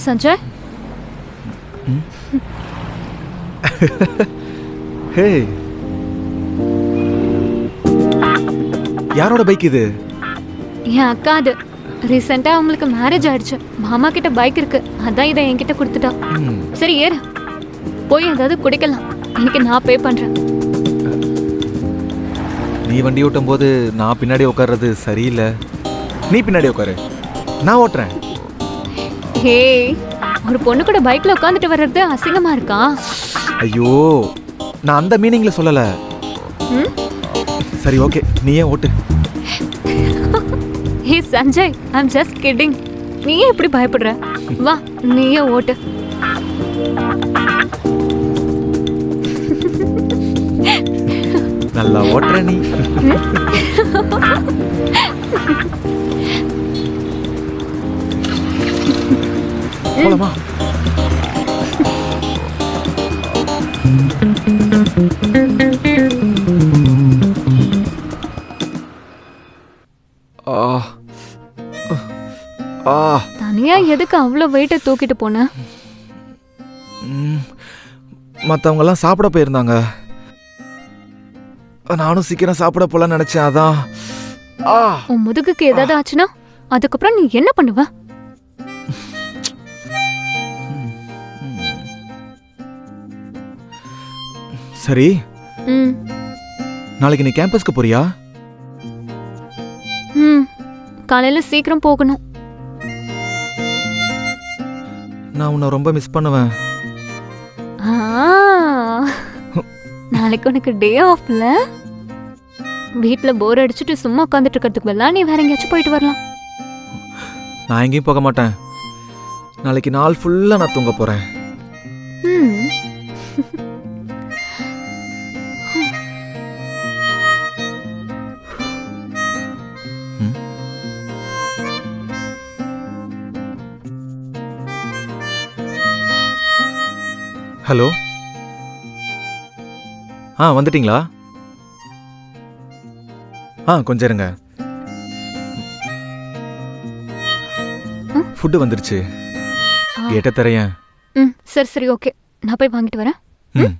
சஞ்சய், ஹே, யாரோட பைக் இது? என் அக்கா அது. ரீசெண்டாக அவங்களுக்கு மேரேஜ் ஆயிடுச்சு. மாமா கிட்ட பைக் இருக்கு, அதான் இதை என்கிட்ட கொடுத்துட்டா. ம். சரி ஏறு, போய் ஏதாவது குடிக்கலாம். இன்னைக்கு நான் பே பண்ணுறேன். நீ வண்டி ஓட்டும் போது நான் பின்னாடி உட்கார்றது சரியில்லை. நீ பின்னாடி உட்காரு, நான் ஓட்டுறேன். ஹே, ஒரு பொண்ணு கூட பைக்ல உட்காந்துட்டு வர்றது அசிங்கமா இருக்கா? ஐயோ, நான் அந்த மீனிங்ல சொல்லல. ம்? சரி, ஓகே, நீயே ஓட்டு. ஹே சஞ்சய், ஐம் ஜஸ்ட் கிட்டிங். நீயே எப்படி பயப்படுற? வா, நீயே ஓட்டு. நல்லா ஓட்டுற நீ. போலாமா? தனியா எதுக்கு அவ்வளோ வெயிட்டை தூக்கிட்டு போன? மற்றவங்க எல்லாம் சாப்பிட போயிருந்தாங்க. நானும் சீக்கிரம் சாப்பிட போலான்னு நினைச்சேன், அதான். உன் முதுகுக்கு ஏதாவது ஆச்சுன்னா அதுக்கப்புறம் நீ என்ன பண்ணுவ? சரி, ம், நாளைக்கு நீ கேம்பஸ்க்கு போறியா? ம், காலையில சீக்கிரம் போகணும். நான் உன்னை ரொம்ப மிஸ் பண்ணுவேன். ஆ, நாளைக்கு உனக்கு டே ஆஃப்ல. வீட்டில் போர் அடிச்சுட்டு சும்மா உட்காந்துட்டு இருக்கிறதுக்கு பதிலா நீ வேற எங்கேயாச்சும் போயிட்டு வரலாம். நான் எங்கேயும் போக மாட்டேன். நாளைக்கு நாள் ஃபுல்லா நான் தூங்க போறேன். ம். ஹலோ. வந்துட்டீங்களா? கொஞ்சம் இருங்க. ஃபுட்டு வந்துருச்சு. கேட்ட தரையன். ம் சரி சரி ஓகே, நான் போய் வாங்கிட்டு வரேன். ம்.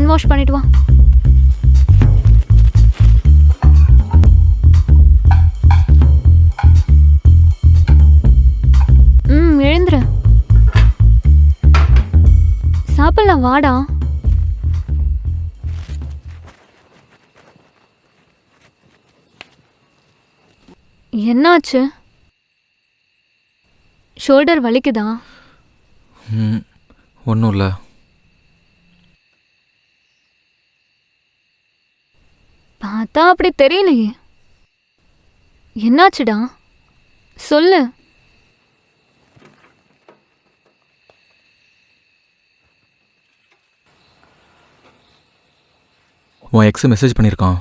வாஷ் பண்ணிட்டு வா. எழுந்துரு, சாப்பிடலாம் வாடா. என்னாச்சு? ஷோல்டர் வலிக்குதா? ஒன்றும் இல்லை. பார்த்தா அப்படி தெரியலையே. என்னாச்சுடா சொல்லு. உன் எக்ஸ் மெசேஜ் பண்ணியிருக்கான்.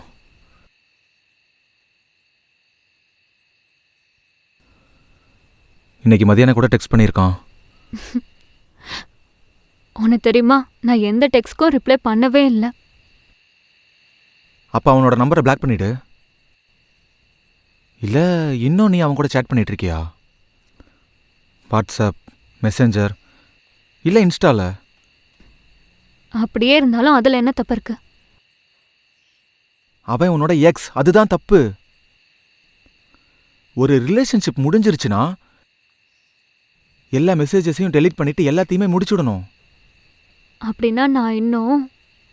இன்னைக்கு மதியானம் கூட டெக்ஸ்ட் பண்ணியிருக்கான். உனக்கு தெரியுமா, நான் எந்த டெக்ஸ்ட்க்கும் ரிப்ளை பண்ணவே இல்லை. அப்போ அவனோட நம்பரை பிளாக் பண்ணிவிடு. இல்லை இன்னும் நீ அவன் கூட சேட் பண்ணிட்டு இருக்கியா? வாட்ஸ்அப், மெசேஞ்சர், இல்லை இன்ஸ்டாவில்? அப்படியே இருந்தாலும் அதில் என்ன தப்பு இருக்கு? அவன் உன்னோட எக்ஸ், அதுதான் தப்பு. ஒரு ரிலேஷன்ஷிப் முடிஞ்சிருச்சுன்னா எல்லா மெசேஜஸையும் டெலீட் பண்ணிட்டு எல்லாத்தையுமே முடிச்சுடணும். அப்படின்னா நான் இன்னும்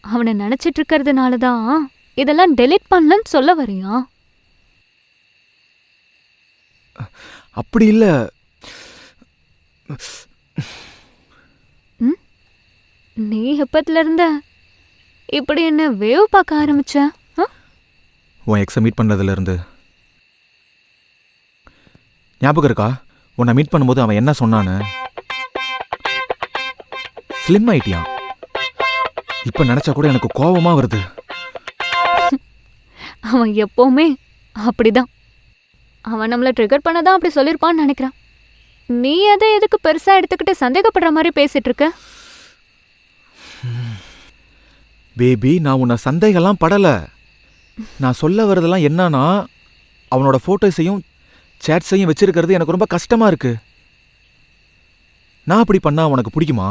அவனை நினச்சிட்டு இருக்கிறதுனால தான் இதெல்லாம் டெலீட் பண்ணலன்னு சொல்ல வரியா? அப்படி இல்லை. நீ எப்பத்துல இருந்த இப்படி என்ன வேவ் பார்க்க ஆரம்பிச்ச? உன் எக்ஸை மீட் பண்ணதுலேருந்து. ஞாபகம் இருக்கா உன்னை மீட் பண்ணும்போது அவன் என்ன சொன்னான்னு? ஸ்லிம் ஆயிட்டியான். இப்போ நினச்சா கூட எனக்கு கோபமா வருது. அவன் எப்பவுமே அப்படிதான். அவன் நம்மளை ட்ரிகர் பண்ணதான் அப்படி சொல்லியிருப்பான்னு நினைக்கிறான். நீ அதை எதுக்கு பெருசா எடுத்துக்கிட்டு சந்தேகப்படுற மாதிரி பேசிட்டு இருக்க? பேபி, நான் உன்னை சந்தேகம்லாம் படல. நான் சொல்ல வர்றதெல்லாம் என்னன்னா, அவனோட ஃபோட்டோஸையும் சேட்ஸையும் வச்சிருக்கிறது எனக்கு ரொம்ப கஷ்டமா இருக்கு. நான் அப்படி பண்ணா உனக்கு பிடிக்குமா?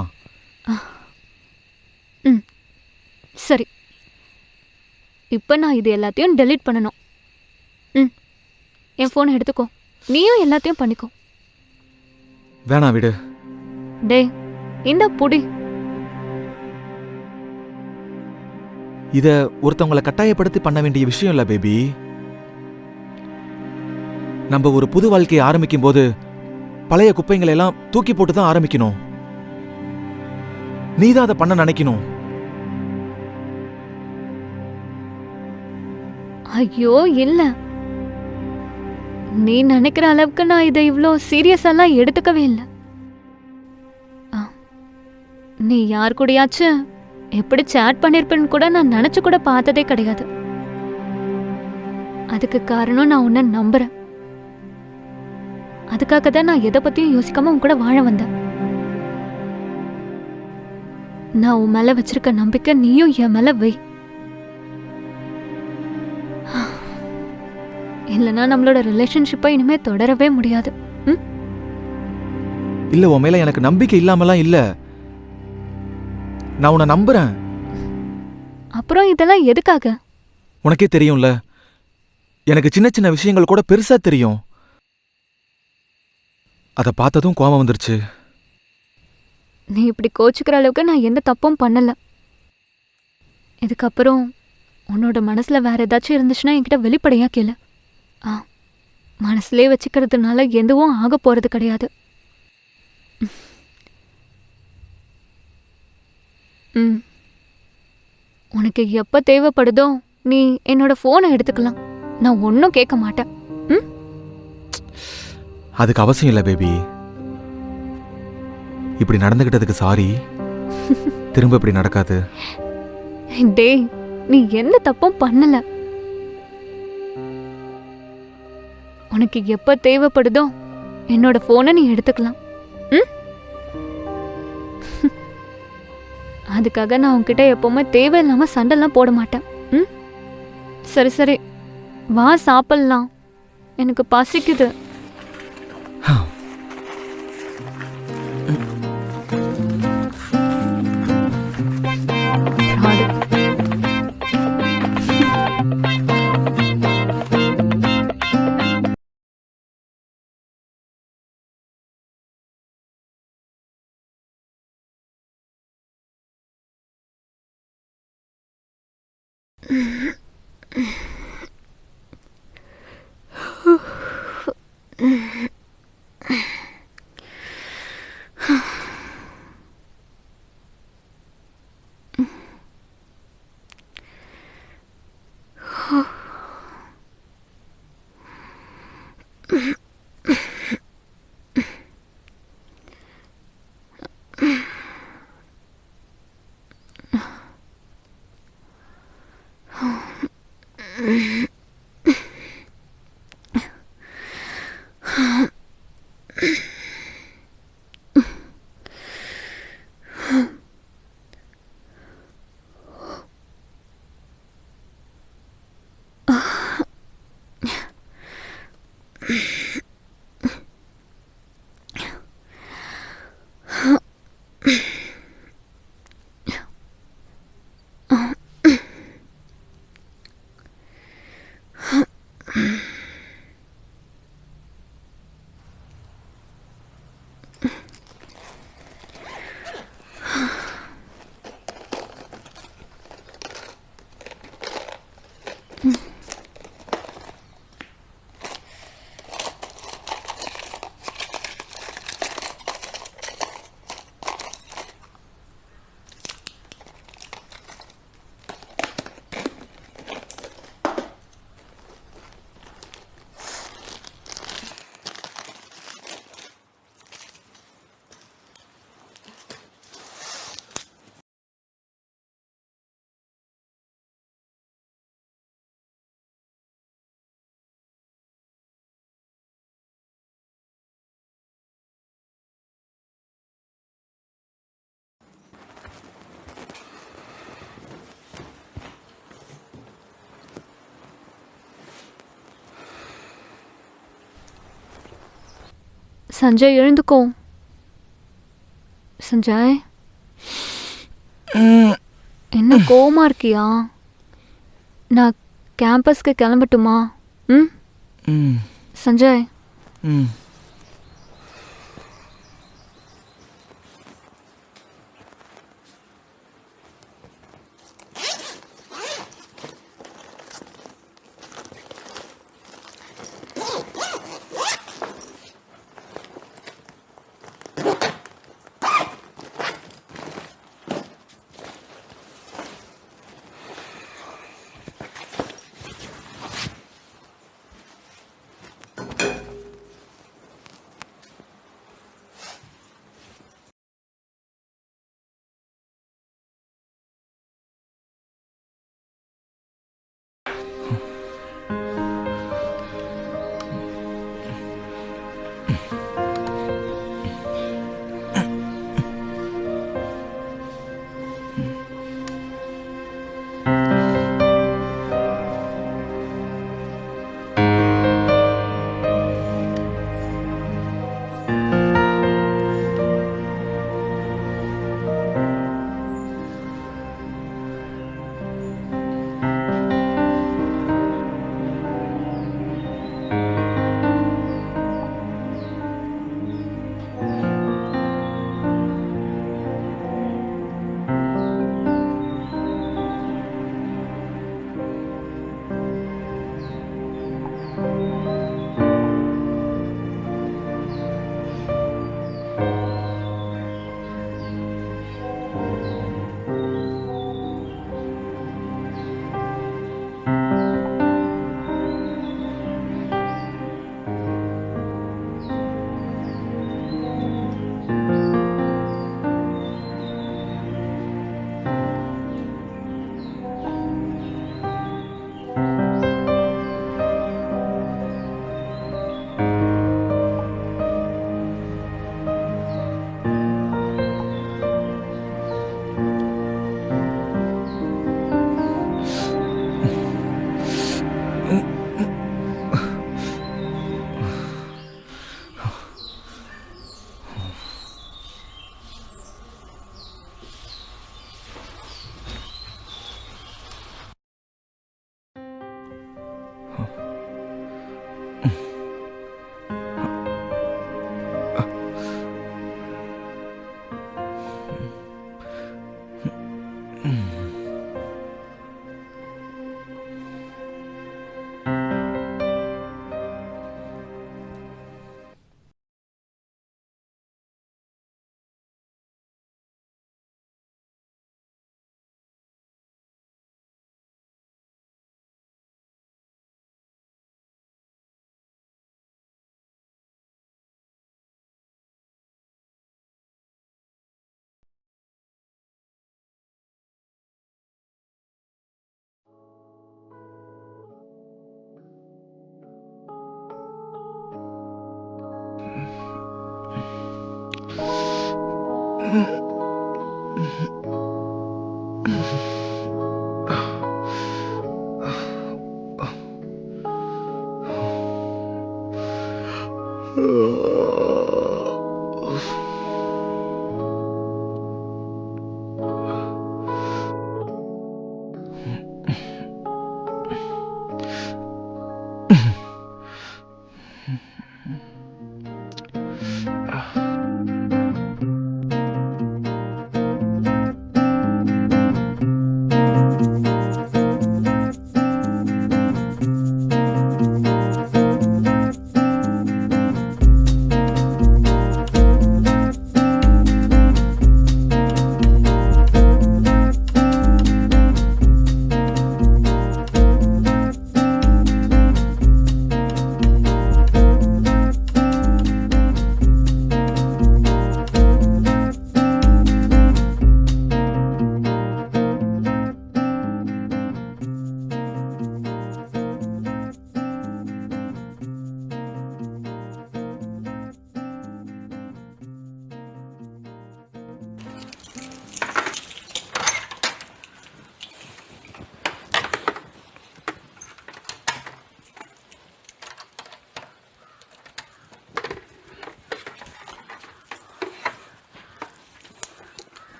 சரி, இப்போ நான் இது எல்லாத்தையும் டெலீட் பண்ணணும். என் ஃபோனை எடுத்துக்கோ, நீயும் எல்லாத்தையும் பண்ணிக்கோ. வேணாம் விடு. டேய் இந்த புடி. இத ஒருத்தவங்களை கட்டாயப்படுத்தி பண்ண வேண்டிய விஷயம் இல்ல பேபி. நம்ம ஒரு புது வாழ்க்கையை ஆரம்பிக்கும் போது பழைய குப்பைங்களை எல்லாம் தூக்கி போட்டு தான் ஆரம்பிக்கணும். நீதான் அதை பண்ண நினைக்கணும். ஐயோ இல்ல, நீ நினைக்கிற அளவுக்கு நான் இதை இவ்வளோ சீரியஸெல்லாம் எடுத்துக்கவே இல்லை. நீ யார் கூடயாச்சும் எப்படி சேட் பண்ணிருப்பேன்னு கூட நான் நினைச்சு கூட பார்த்ததே கிடையாது. அதுக்கு காரணம் நான் உன்னை நம்புறேன். அதுக்காக தான் நான் எதை பத்தியும் யோசிக்காம உன் கூட வாழ வந்தேன். நான் உன் மேல வச்சிருக்க நம்பிக்கை நீயும் என் மேல வை. இல்லைன்னா நம்மளோட ரிலேஷன்ஷிப்பை இனிமே தொடரவே முடியாது. இல்ல, உன் மேல எனக்கு நம்பிக்கை இல்லாமலாம் இல்ல. நான் உன்னை நம்புறேன். அப்புறம் இதெல்லாம் எதுக்காக? உனக்கே தெரியும்ல, எனக்கு சின்ன சின்ன விஷயங்கள் கூட பெருசா தெரியும். அதை பார்த்ததும் கோவம் வந்துருச்சு. நீ இப்படி கோச்சுக்கிற அளவுக்கு நான் எந்த தப்பும் பண்ணல. இதுக்கப்புறம் உன்னோட மனசுல வேற ஏதாச்சும் இருந்துச்சுன்னா என்கிட்ட வெளிப்படையா கேளு. மனசுலயே வச்சுக்கிறதுனால எதுவும் ஆக போறது கிடையாது. ம். உனக்கு எப்ப தேவைப்படுதோ நீ என்னோட போனை எடுத்துக்கலாம். நான் ஒன்றும் கேட்க மாட்டேன். ம். அதுக்கு அவசியம் இல்லை பேபி. இப்படி நடந்துகிட்டதுக்கு சாரி. திரும்ப இப்படி நடக்காது. டேய், நீ எந்த தப்பும் பண்ணல. உனக்கு எப்ப தேவைப்படுதோ என்னோட போனை நீ எடுத்துக்கலாம். ம்? அதுக்காக நான் உன்கிட்ட எப்பவுமே தேவையில்லாம சண்டைலாம் போட மாட்டேன். ம்? சரி சரி, வா சாப்பிடலாம். எனக்கு பசிக்குது. ஆடு. சஞ்சய், எழுந்துக்கோ. சஞ்சய், என்ன கோவமா இருக்கியா? நான் கேம்பஸ்க்கு கிளம்பட்டுமா? ம்? சஞ்சய்.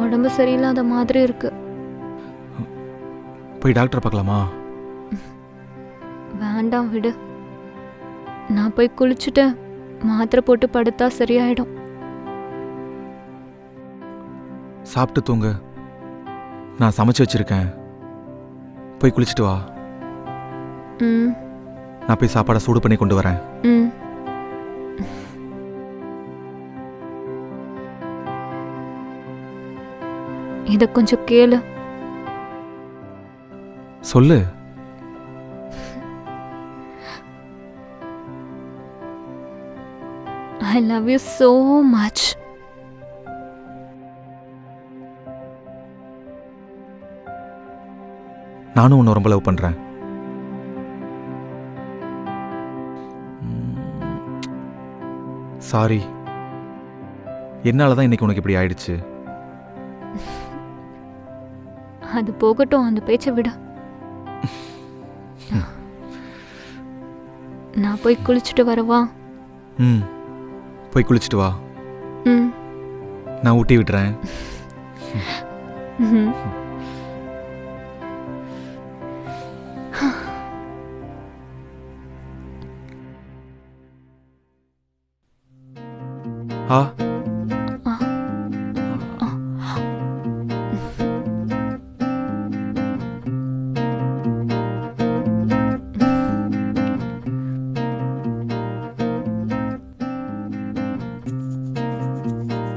உடம்பு சரியில்லாத மாதிரி இருக்கு. போய் டாக்டரை பார்க்கலாமா? வேண்டாம் விடு. நான் போய் குளிச்சுட்டு மாத்திரை போட்டு படுத்தா சரியாயிடும். சாப்பிட்டு தூங்கு. நான் சமைச்சு வச்சிருக்கேன். போய் குளிச்சுட்டு வா. ம் நான் போய் சாப்பாடை சூடு பண்ணி கொண்டு வரேன். ம் இத கொஞ்சம் கேளு. சொல்லு. I love you so much. நானும் உன்னை ரொம்ப லவ் பண்றேன். சாரி, என்னால தான் இன்னைக்கு உனக்கு இப்படி ஆயிடுச்சு. அது போகட்டும், அந்த பேச்சை விட. நான் போய் குளிச்சுட்டு வரவா? ம், போய் குளிச்சுட்டு வா. ம் நான் ஊட்டி விட்டுறேன். ம். ஆ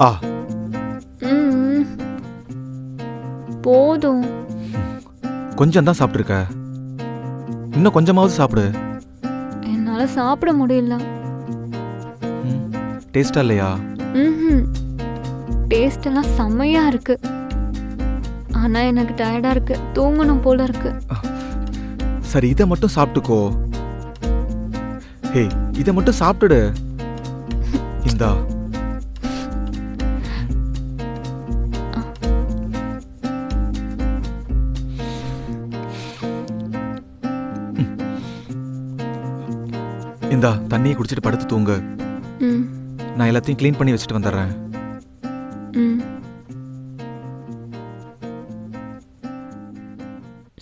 ஆ ம். போதும். கொஞ்சம் தான் சாப்பிட்ருக்க. இன்னும் கொஞ்சமாவது சாப்பிடு. என்னால சாப்பிட முடியல. டேஸ்டா இல்லையா? ம்ஹும். டேஸ்ட் எல்லாம் செம்மையா இருக்கு. ஆனா எனக்கு டயர்டா இருக்கு. தூங்கணும் போல இருக்கு. சரி, இதை மட்டும் சாப்பிட்டுக்கோ. ஹே, இதை மட்டும் சாப்பிட்டுடு. இந்தா. இந்தா, தண்ணியை குடிச்சிட்டு படுத்து தூங்கு. ம். நான் எல்லாத்தையும் க்ளீன் பண்ணி வச்சுட்டு வந்துடுறேன். ம்.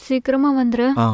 சீக்கிரமா வந்துரு. ஆ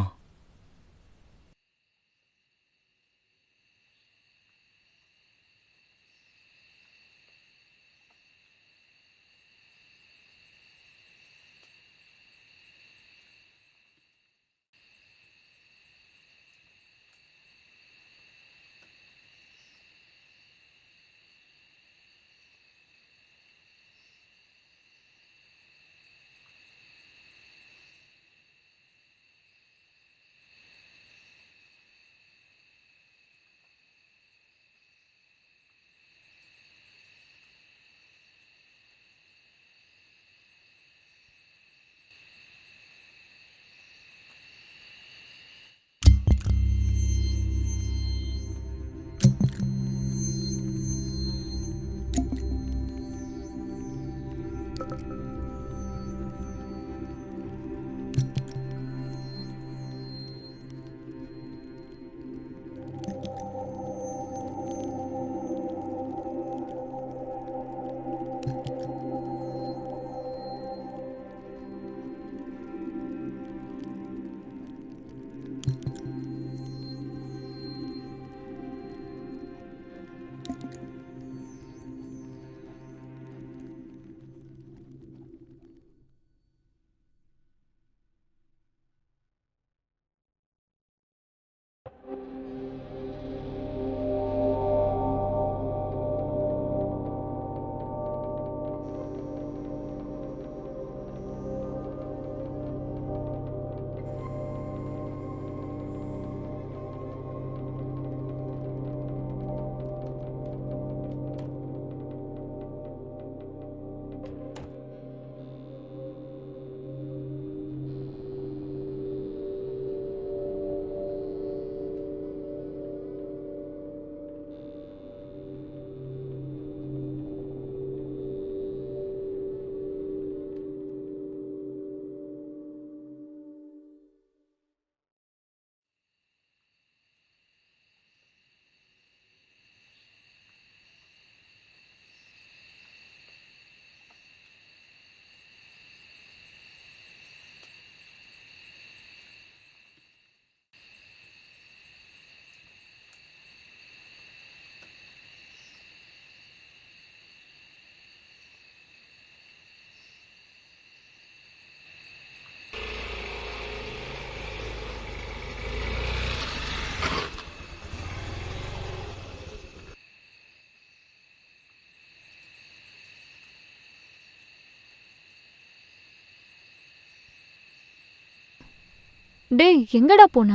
டேய், எங்கடா போன?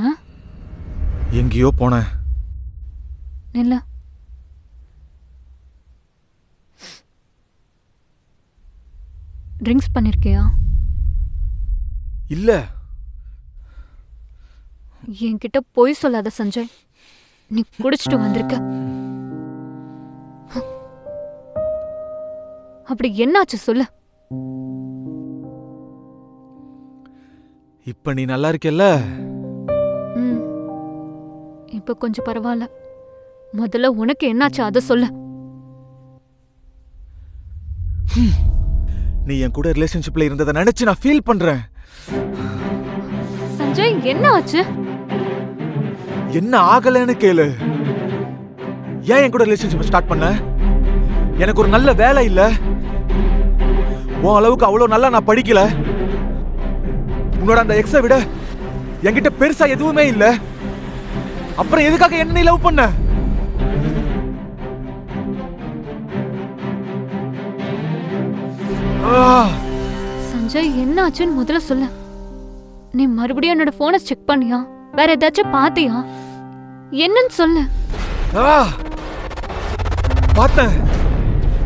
எங்கேயோ போனேன். இல்ல. ட்ரிங்க்ஸ் பண்ணிருக்கியா? இல்ல. என்கிட்ட பொய் சொல்லாத சஞ்சய். நீ குடிச்சிட்டு வந்திருக்க. அப்படி என்னாச்சு சொல்லு. இப்ப நீ நல்லா இருக்கல்ல? ம். இப்ப கொஞ்சம் பரவாயில்ல. முதல்ல உனக்கு என்னாச்சு அத சொல்லு. நீ என் கூட ரிலேஷன்ஷிப்ல இருந்ததை நினைச்சு நான் ஃபீல் பண்றேன். சஞ்சய் என்ன ஆச்சு? என்ன ஆகலன்னு கேளு. ஏன் என் கூட ரிலேஷன்ஷிப் ஸ்டார்ட் பண்ண? எனக்கு ஒரு நல்ல வேலை இல்ல, உன் அளவுக்கு அவ்வளவு நல்லா நான் படிக்கல, உன்னோட அந்த எக்ஸை விட என்கிட்ட பெருசா எதுவுமே இல்ல. அப்புறம் எதுக்காக என்ன லவ் பண்ண? சஞ்சய் என்ன ஆச்சுன்னு முதல்ல சொல்லு. நீ மறுபடியும் என்னோட போனை செக் பண்ணியா? வேற ஏதாச்சும் பாத்தியா? என்னன்னு சொல்லு. பார்த்தேன்,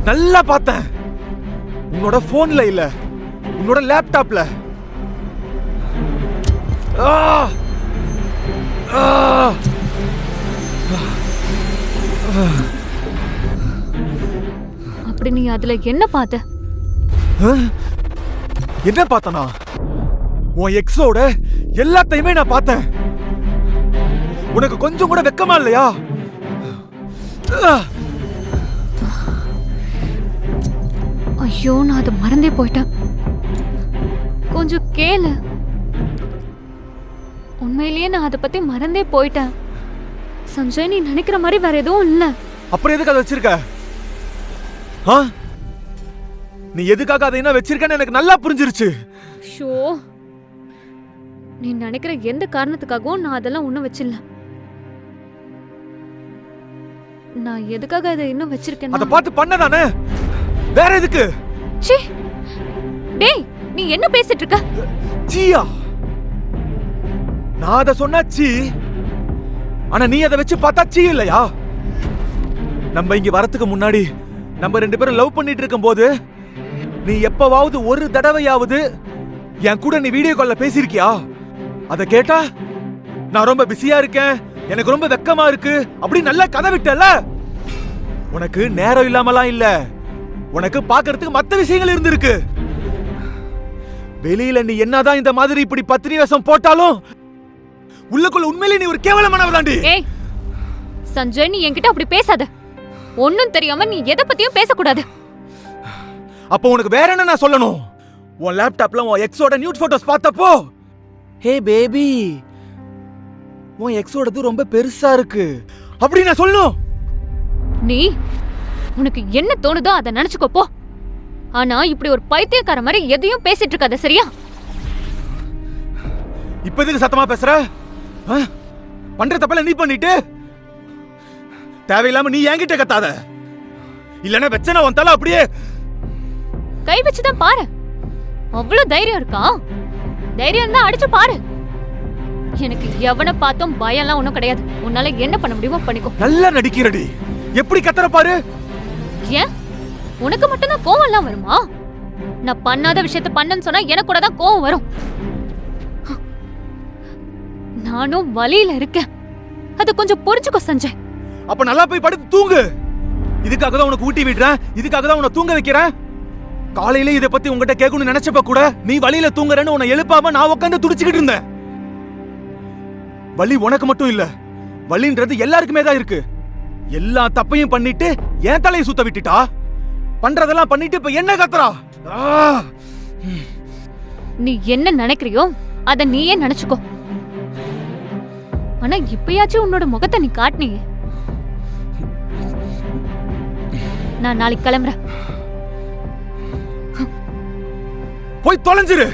நல்லா பார்த்தேன். உன்னோட போன்ல இல்ல, உன்னோட லேப்டாப்ல. அப்படி நீ அதுல என்ன பார்த்த? என்ன பார்த்தனா? உன் எக்ஸோட எல்லாத்தையுமே நான் பார்த்தேன். உனக்கு கொஞ்சம் கூட வெக்கமா இல்லையா? ஐயோ, நான் அதை மறந்தே போயிட்டேன். கொஞ்சம் கேளு. உண்மையிலேயே நான் அதை பத்தி மறந்தே போயிட்டேன். சஞ்சய், நீ நினைக்கிற மாதிரி வேற எதுவும் இல்ல. அப்புறம் எதுக்கு அதை வச்சிருக்க? நீ எதுக்காக அதை என்ன வச்சிருக்கன்னு எனக்கு நல்லா புரிஞ்சிருச்சு. ஷோ, நீ நினைக்கிற எந்த காரணத்துக்காகவும் நான் அதெல்லாம் ஒண்ணும் வச்சிடல. நான் எதுக்காக அதை இன்னும் வச்சிருக்கேன்? அதை பார்த்து பண்ணதானே, வேற எதுக்கு? ச்சீ, டேய், நீ என்ன பேசிட்டு இருக்க? சீயா, நான் அதை சொன்னா சீ, ஆனா நீ அதை வச்சு பார்த்தா சீ இல்லையா? நம்ம இங்க வரதுக்கு முன்னாடி நம்ம 2 பேரும் லவ் பண்ணிட்டு இருக்கும் போது நீ எப்பவாவது ஒரு தடவையாவது என் கூட நீ வீடியோ கால்ல பேசியிருக்கியா? அதை கேட்டா நான் ரொம்ப பிஸியா இருக்கேன், எனக்கு ரொம்ப வெக்கமா இருக்கு அப்படி நல்லா கதை விட்டல. உனக்கு நேரம் இல்லாமலாம் இல்ல, உனக்கு பாக்குறதுக்கு மத்த விஷயங்கள் இருந்திருக்கு. வெளியில நீ என்னதான் இந்த மாதிரி இப்படி பத்தினி வேஷம் போட்டாலும் உள்ளுக்குள்ள உண்மையிலே நீ ஒரு கேவலமானவதாண்டி. ஏய் சஞ்சய், நீ என்கிட்ட அப்படி பேசாத. ஒன்னும் தெரியாம நீ எதை பத்தியும் பேசக்கூடாது. அப்போ உனக்கு வேற என்ன நான் சொல்லணும்? உன் லேப்டாப்ல உன் எக்ஸோட நியூட் போட்டோஸ் பார்த்தப்போ, ஹே பேபி, உன் எக்ஸோடது ரொம்ப பெருசா இருக்கு அப்படி நான் சொல்லணும். நீ உனக்கு என்ன தோணுதோ அதை நினைச்சுக்கோ போ. ஆனா இப்படி ஒரு பைத்தியக்கார மாதிரி எதையும் பேசிட்டு இருக்காத, சரியா? இப்ப எதுக்கு சத்தமா பேசுற? பண்ற தப்பல நீ பண்ணிட்டு தேவையில்லாம நீ என்கிட்ட கத்தாத, இல்லன்னா வெச்சனா உன் தலை அப்படியே கை வச்சுதான் பாரு. அவ்வளவு தைரியம் இருக்கா? தைரியம் தான் அடிச்சு பாரு. எனக்கு எவனை பார்த்தும் பயம்லாம் ஒண்ணும் கிடையாது. உன்னால என்ன பண்ண முடியுமோ பண்ணிக்கோ. நல்லா நடிக்கிறடி, எப்படி கத்துற பாரு. ஏன் உனக்கு மட்டும்தான் கோவம் எல்லாம் வருமா? நான் பண்ணாத விஷயத்த பண்ணன்னு சொன்னா எனக்கு கூட தான் கோவம் வரும். நானும் வலியில இருக்கேன், அது கொஞ்சம் புரிஞ்சுக்கோ சஞ்சய். அப்ப நல்லா போய் படுத்து தூங்கு. இதுக்காக தான் உனக்கு ஊட்டி விடுறேன், இதுக்காக தான் உன்னை தூங்க வைக்கிறேன். காலையில இதை பத்தி உங்ககிட்ட கேட்கணும்னு நினைச்சப்ப கூட நீ வலியில தூங்குறேன்னு உன்னை எழுப்பாம நான் உட்காந்து துடிச்சுக்கிட்டு இருந்தேன். வலி உனக்கு மட்டும் இல்ல, வலின்றது எல்லாருக்குமே தான் இருக்கு. எல்லா தப்பையும் பண்ணிட்டு என் தலையை சுத்த விட்டுட்டா, பண்றதெல்லாம் பண்ணிட்டு இப்ப என்ன கத்துறா? நீ என்ன நினைக்கிறியோ அத நீயே நினைச்சுக்கோ. ஆனா இப்பயாச்சும் உன்னோட முகத்தை நீ காட்டினீங்க. நான் நாளைக்கு கிளம்புறேன். போய் தொலைஞ்சிரு,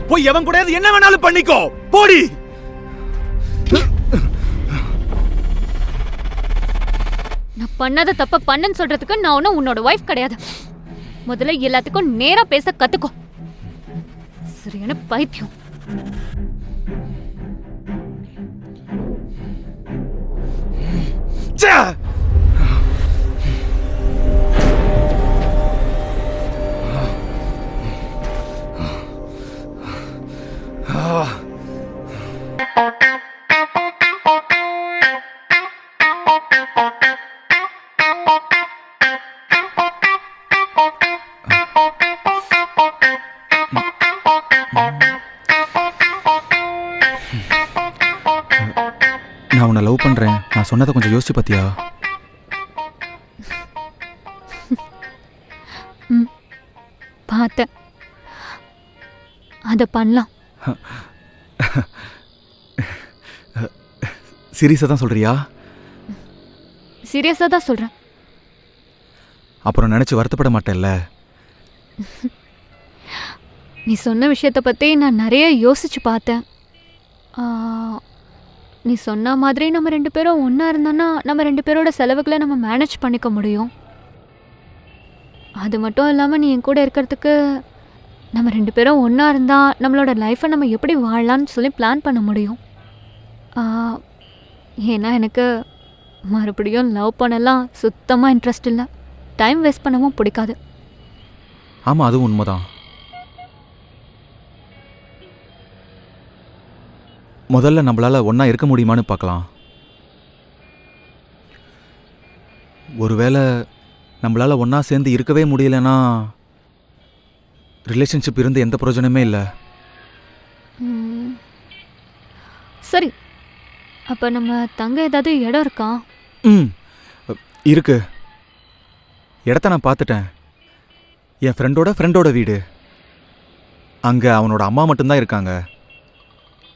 போய் எவன் கூட என்ன வேணாலும் பண்ணிக்கோ, போடி. நான் பண்ணாத தப்ப பண்ணன்னு சொல்றதுக்கு நான் ஒன்னும் உன்னோட வைஃப் கிடையாது. முதல்ல எல்லாத்துக்கும் நேரா பேச கத்துக்கோ. சரியான பைத்தியம். ச்சே! நான் உன்னை லவ் பண்றேன், நான் சொன்னதை கொஞ்சம் யோசிச்சு பாத்தியா? பார்த்தேன். அதை பண்ணலாம். சீரியஸா தான் சொல்றியா? சீரியஸாக தான் சொல்கிறேன். அப்புறம் நினைச்சு வருத்தப்பட மாட்டேல்ல? நீ சொன்ன விஷயத்தை பற்றி நான் நிறைய யோசிச்சு பார்த்தேன். நீ சொன்ன மாதிரி நம்ம 2 பேரும் ஒன்றா இருந்தோன்னா நம்ம 2 பேரோட செலவுகளை நம்ம மேனேஜ் பண்ணிக்க முடியும். அது மட்டும் இல்லாமல் நீ என் கூட இருக்கிறதுக்கு நம்ம 2 பேரும் ஒன்றா இருந்தால் நம்மளோட லைஃப்பை நம்ம எப்படி வாழலான்னு சொல்லி பிளான் பண்ண முடியும். ஏன்னா எனக்கு மறுபடியும் லவ் பண்ணலாம் சுத்தமாக இன்ட்ரெஸ்ட் இல்லை. டைம் வேஸ்ட் பண்ணவும் பிடிக்காது. ஆமா, அதுவும் உண்மைதான். முதல்ல நம்மளால ஒண்ணா இருக்க முடியுமான்னு பார்க்கலாம். ஒருவேளை நம்மளால ஒண்ணா சேர்ந்து இருக்கவே முடியலன்னா ரிலேஷன்ஷிப் இருந்து எந்த பிரயோஜனமே இல்லை. சரி, அப்போ நம்ம தங்க ஏதாவது இடம் இருக்கா? இருக்கு. இடத்த நான் பார்த்துட்டேன். என் ஃப்ரெண்டோட வீடு. அங்கே அவனோட அம்மா மட்டும்தான் இருக்காங்க.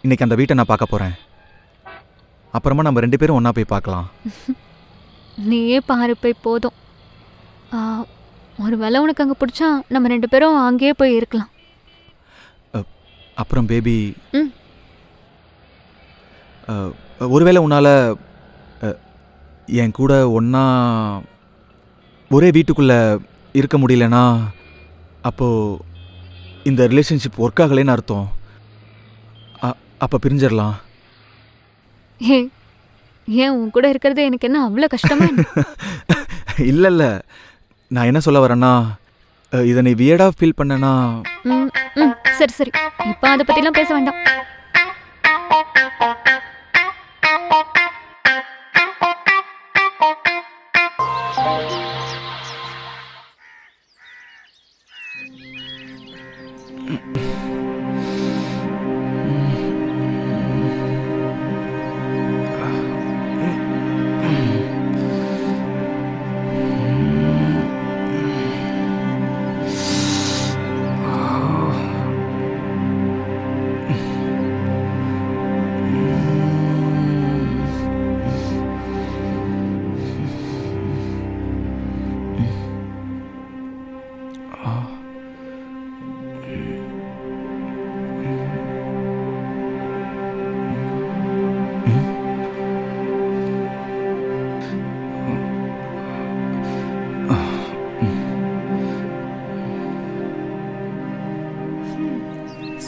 இன்னைக்கு அந்த வீட்டை நான் பார்க்க போகிறேன். அப்புறமா நம்ம 2 பேரும் ஒன்றா போய் பார்க்கலாம். நீயே பாரு போய் போதும். ஒரு வேளை உனக்கு அங்கே பிடிச்சா நம்ம 2 பேரும் அங்கேயே போய் இருக்கலாம். அப்புறம் பேபி, ஒருவேளை உன்னால் என் கூட ஒன்றா ஒரே வீட்டுக்குள்ளே இருக்க முடியலனா அப்போது இந்த ரிலேஷன்ஷிப் ஒர்க் ஆகலைன்னு அர்த்தம். அப்போ பிரிஞ்சிடலாம். ஏன் உன் கூட இருக்கிறது எனக்கு என்ன அவ்வளோ கஷ்டமா? இல்லை, நான் என்ன சொல்ல வரேன்னா, இதை நீ வியர்டாக ஃபீல் பண்ணனா. சரி சரி, இப்போ அதை பற்றிலாம் பேச வேண்டாம்.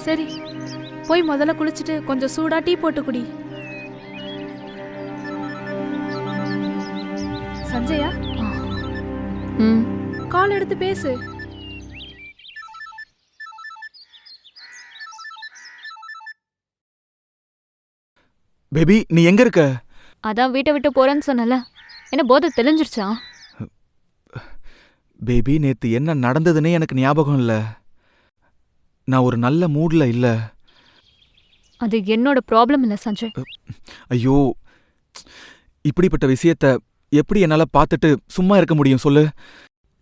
சரி, போய் முதல்ல குளிச்சுட்டு கொஞ்சம் சூடா டீ போட்டு குடி. சஞ்சயா, கால் எடுத்து பேசு. பேபி, நீ எங்க இருக்க? அதான் வீட்டை விட்டு போறேன்னு சொன்னல. என்ன போதை தெளிஞ்சிருச்சா? பேபி, நேத்து என்ன நடந்ததுன்னே எனக்கு ஞாபகம் இல்லை. நான் ஒரு நல்ல மூட்ல இல்லை. அது என்னோட ப்ராப்ளம் இல்லை சஞ்சய். ஐயோ, இப்படிப்பட்ட விஷயத்த எப்படி என்னால் பார்த்துட்டு சும்மா இருக்க முடியும் சொல்லு?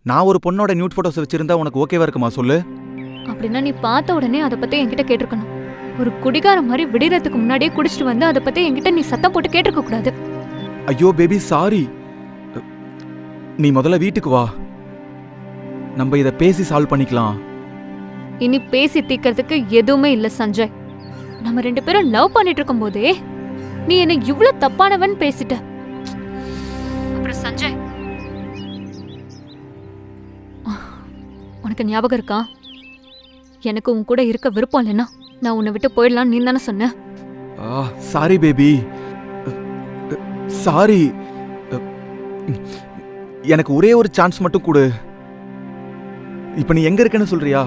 நான் ஒரு பொண்ணோட நியூட் ஃபோட்டோஸ் வச்சிருந்தா உனக்கு ஓகேவா இருக்குமா சொல்லு? அப்படின்னா நீ பார்த்த உடனே அதை பற்றி என்கிட்ட கேட்டிருக்கணும். ஒரு குடிகார மாதிரி விடிறதுக்கு முன்னாடியே குடிச்சிட்டு வந்து அதை பற்றி என்கிட்ட நீ சத்தம் போட்டு கேட்டிருக்க கூடாது. ஐயோ பேபி, சாரி. நீ முதல்ல வீட்டுக்கு வா, நம்ம இதை பேசி சால்வ் பண்ணிக்கலாம். இனி பேசி தீக்கிறதுக்கு எதுவுமே இல்லை சஞ்சய். நம்ம 2 பேரும் லவ் பண்ணிட்டு இருக்கும் போதே நீ என்ன இவ்ளோ தப்பானவன் பேசிட்ட. அப்புறம் சஞ்சய், உனக்கு ஞாபகம் இருக்கா? எனக்கு உன் கூட இருக்க விருப்பம் இல்லைன்னா நான் உன்னை விட்டு போயிடலாம் நீ தானே சொன்ன. Sorry baby, sorry. எனக்கு ஒரே ஒரு சான்ஸ் மட்டும் கொடு. இப்ப நீ எங்க இருக்கன்னு சொல்றியா?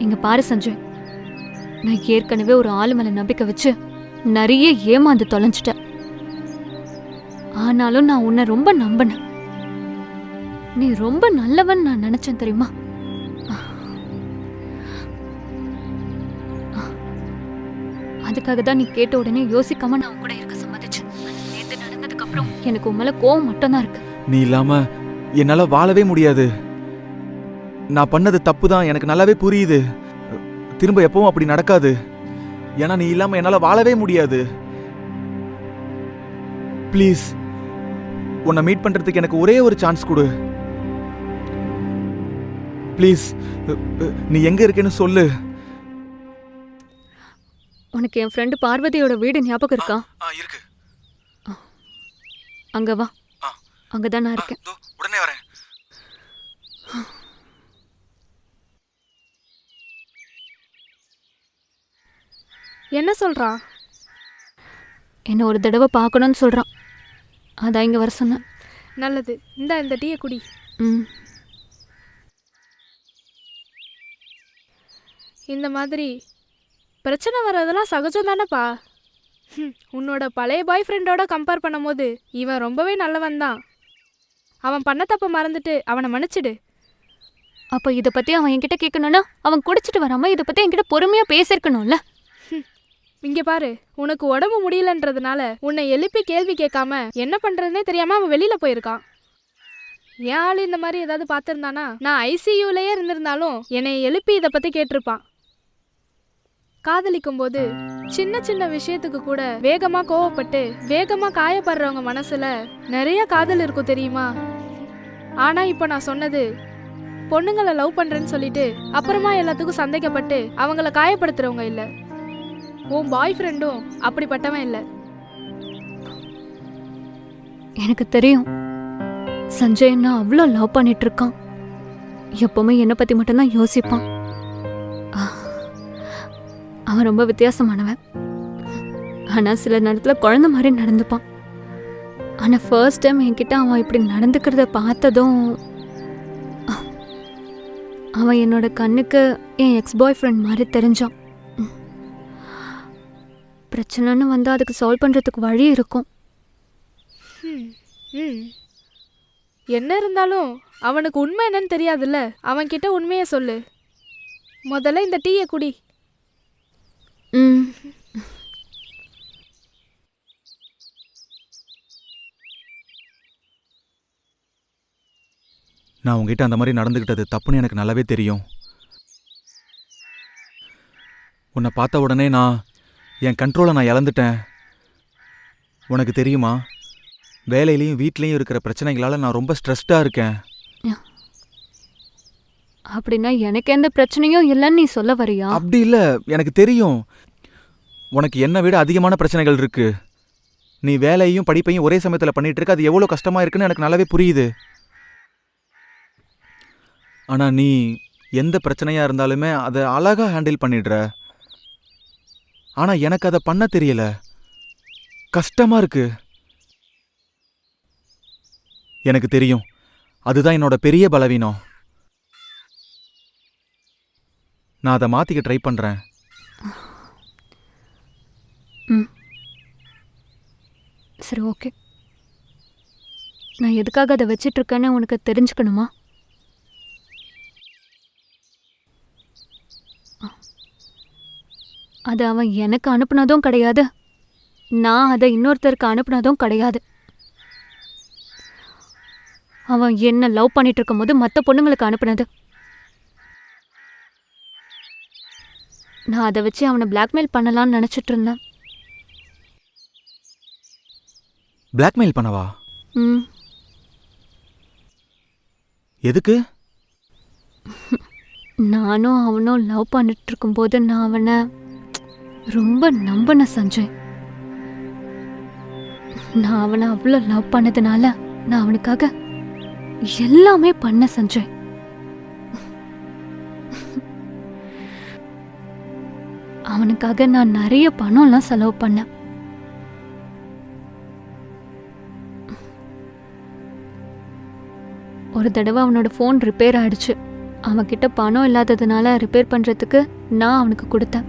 இங்க பாரு சஞ்சய், நான் ஏற்கனவே ஒரு ஆளு மேல நம்பிக்கை வச்சு நிறைய ஏமாந்து தொலைஞ்சிட்டேன். ஆனாலும் நான் உன்னை ரொம்ப நம்பினேன். நீ ரொம்ப நல்லவன் நான் நினைச்சேன் தெரியுமா? அதுக்காக தான் நீ கேட்ட உடனே யோசிக்காம நான் உன் கூட இருக்க சம்மதிச்சேன். நேத்து நடந்ததுக்கு அப்புறம் எனக்கு உன் மேல கோவம் மட்டும் தான் இருக்கு. நீ இல்லாம என்னால வாழவே முடியாது. நான் பண்ணது தப்பு தான், எனக்கு நல்லாவே புரியுது. திரும்ப எப்பவும் அப்படி நடக்காது. ஏன்னா நீ இல்லாம என்னால வாழவே முடியாது. ப்ளீஸ், உன்னை மீட் பண்றதுக்கு எனக்கு ஒரே ஒரு சான்ஸ் கொடு. ப்ளீஸ், நீ எங்க இருக்கேன்னு சொல்லு. உனக்கு என் ஃப்ரெண்டு பார்வதியோட வீடு ஞாபகம் இருக்கா? இருக்கு. அங்க வா. அங்கதான் நான் இருக்கேன். உடனே வரேன். என்ன சொல்றான்? என்ன ஒரு தடவை பார்க்கணும்னு சொல்றான். அதான் இங்க வர சொன்னேன். நல்லது, இந்த டீயை குடி. ம். இந்த மாதிரி பிரச்சனை வர்றதெல்லாம் சகஜம் தானேப்பா. உன்னோட பழைய பாய் ஃப்ரெண்டோட கம்பேர் பண்ணும்போது இவன் ரொம்பவே நல்லவன் தான். அவன் பண்ண தப்ப மறந்துட்டு அவனை மன்னிச்சிடு. அப்ப இத பத்தி அவன் என்கிட்ட கேட்கணும்னா அவன் குடிச்சிட்டு வராம இத பத்தி என்கிட்ட பொறுமையா பேசிருக்கணும்ல. இங்க பாரு, உனக்கு உடம்பு முடியலன்றதுனால உன்னை எழுப்பி கேள்வி கேட்காம என்ன பண்றதுனே தெரியாம அவன் வெளியில போயிருக்கான். என் ஆளு இந்த மாதிரி ஏதாவது பார்த்துருந்தானா நான் ஐசியூலயே இருந்திருந்தாலும் என்னை எழுப்பி இதை பத்தி கேட்டிருப்பான். காதலிக்கும் போது சின்ன சின்ன விஷயத்துக்கு கூட வேகமா கோவப்பட்டு வேகமா காயப்படுறவங்க மனசுல நிறைய காதல் இருக்கும் தெரியுமா. ஆனா இப்ப நான் சொன்னது பொண்ணுங்களை லவ் பண்றேன்னு சொல்லிட்டு அப்புறமா எல்லாத்துக்கும் சந்தேகப்பட்டு அவங்கள காயப்படுத்துறவங்க இல்ல. உன் பாய் ஃப்ரெண்டும் அப்படிப்பட்டவன் இல்ல. எனக்கு தெரியும் சஞ்சய் நான் அவ்வளோ லவ் பண்ணிட்டு இருக்கான். எப்பவுமே என்னை பத்தி மட்டும்தான் யோசிப்பான். அவன் ரொம்ப வித்தியாசமானவன். ஆனா சில நேரத்துல குழந்தை மாதிரி நடந்துப்பான். ஆனா ஃபர்ஸ்ட் டைம் என்கிட்ட அவன் இப்படி நடந்துக்கிறத பார்த்ததும் அவன் என்னோட கண்ணுக்கு என் எக்ஸ் பாய் ஃப்ரெண்ட் மாதிரி தெரிஞ்சான். பிரச்சனைன்னு வந்தா அதுக்கு சால்வ் பண்றதுக்கு வழி இருக்கும். என்ன இருந்தாலும் அவனுக்கு உண்மை என்னன்னு தெரியாதுல்ல. அவன் கிட்ட உண்மையை சொல்லு. முதல்ல இந்த டீயை குடி. நான் உங்ககிட்ட அந்த மாதிரி நடந்துக்கிட்டது தப்புன்னு எனக்கு நல்லாவே தெரியும். உன்னை பார்த்த உடனே என் கண்ட்ரோலை நான் இழந்துட்டேன். உனக்கு தெரியுமா, வேலையிலையும் வீட்லேயும் இருக்கிற பிரச்சனைகளால் நான் ரொம்ப ஸ்ட்ரெஸ்டாக இருக்கேன். அப்படின்னா எனக்கு எந்த பிரச்சனையும் இல்லைன்னு நீ சொல்ல வரியா? அப்படி இல்லை, எனக்கு தெரியும் உனக்கு என்னை விட அதிகமான பிரச்சனைகள் இருக்கு. நீ வேலையையும் படிப்பையும் ஒரே சமயத்தில் பண்ணிட்டு இருக்க. அது எவ்வளோ கஷ்டமாக இருக்குன்னு எனக்கு நல்லாவே புரியுது. ஆனால் நீ எந்த பிரச்சனையாக இருந்தாலுமே அதை அழகாக ஹேண்டில் பண்ணிடுற. ஆனால் எனக்கு அதை பண்ண தெரியல. கஷ்டமாக இருக்கு. எனக்கு தெரியும், அதுதான் என்னோட பெரிய பலவீனம். நான் அதை மாற்றிக்க ட்ரை பண்ணுறேன். சரி, ஓகே. நான் எதுக்காக அதை வச்சிட்டு இருக்கேன்னு உனக்கு தெரிஞ்சுக்கணுமா? அது அவன் எனக்கு அனுப்புனதும் கிடையாது, நான் அதை இன்னொருத்தருக்கு அனுப்புனதும் கிடையாது. அவன் என்ன லவ் பண்ணிட்டு இருக்கும் போது மற்ற பொண்ணுங்களுக்கு அனுப்புனது. நான் அதை வச்சு அவனை பிளாக்மெயில் பண்ணலான்னு நினைச்சிட்டு இருந்தேன். பிளாக்மெயில் பண்ணவா? எதுக்கு? நானும் அவனும் லவ் பண்ணிட்டு இருக்கும்போது நான் அவனை ரொம்ப நம்பின சஞ்சய். நான் அவனை அவ்வளோ லவ் பண்ணதுனால நான் அவனுக்காக எல்லாமே பண்ண சஞ்சய். அவனுக்காக நான் நிறைய பணம்லாம் செலவு பண்ணேன். ஒரு தடவை அவனோட ஃபோன் ரிப்பேர் ஆயிடுச்சு. அவன்கிட்ட பணம் இல்லாததுனால ரிப்பேர் பண்ணுறதுக்கு நான் அவனுக்கு கொடுத்தேன்.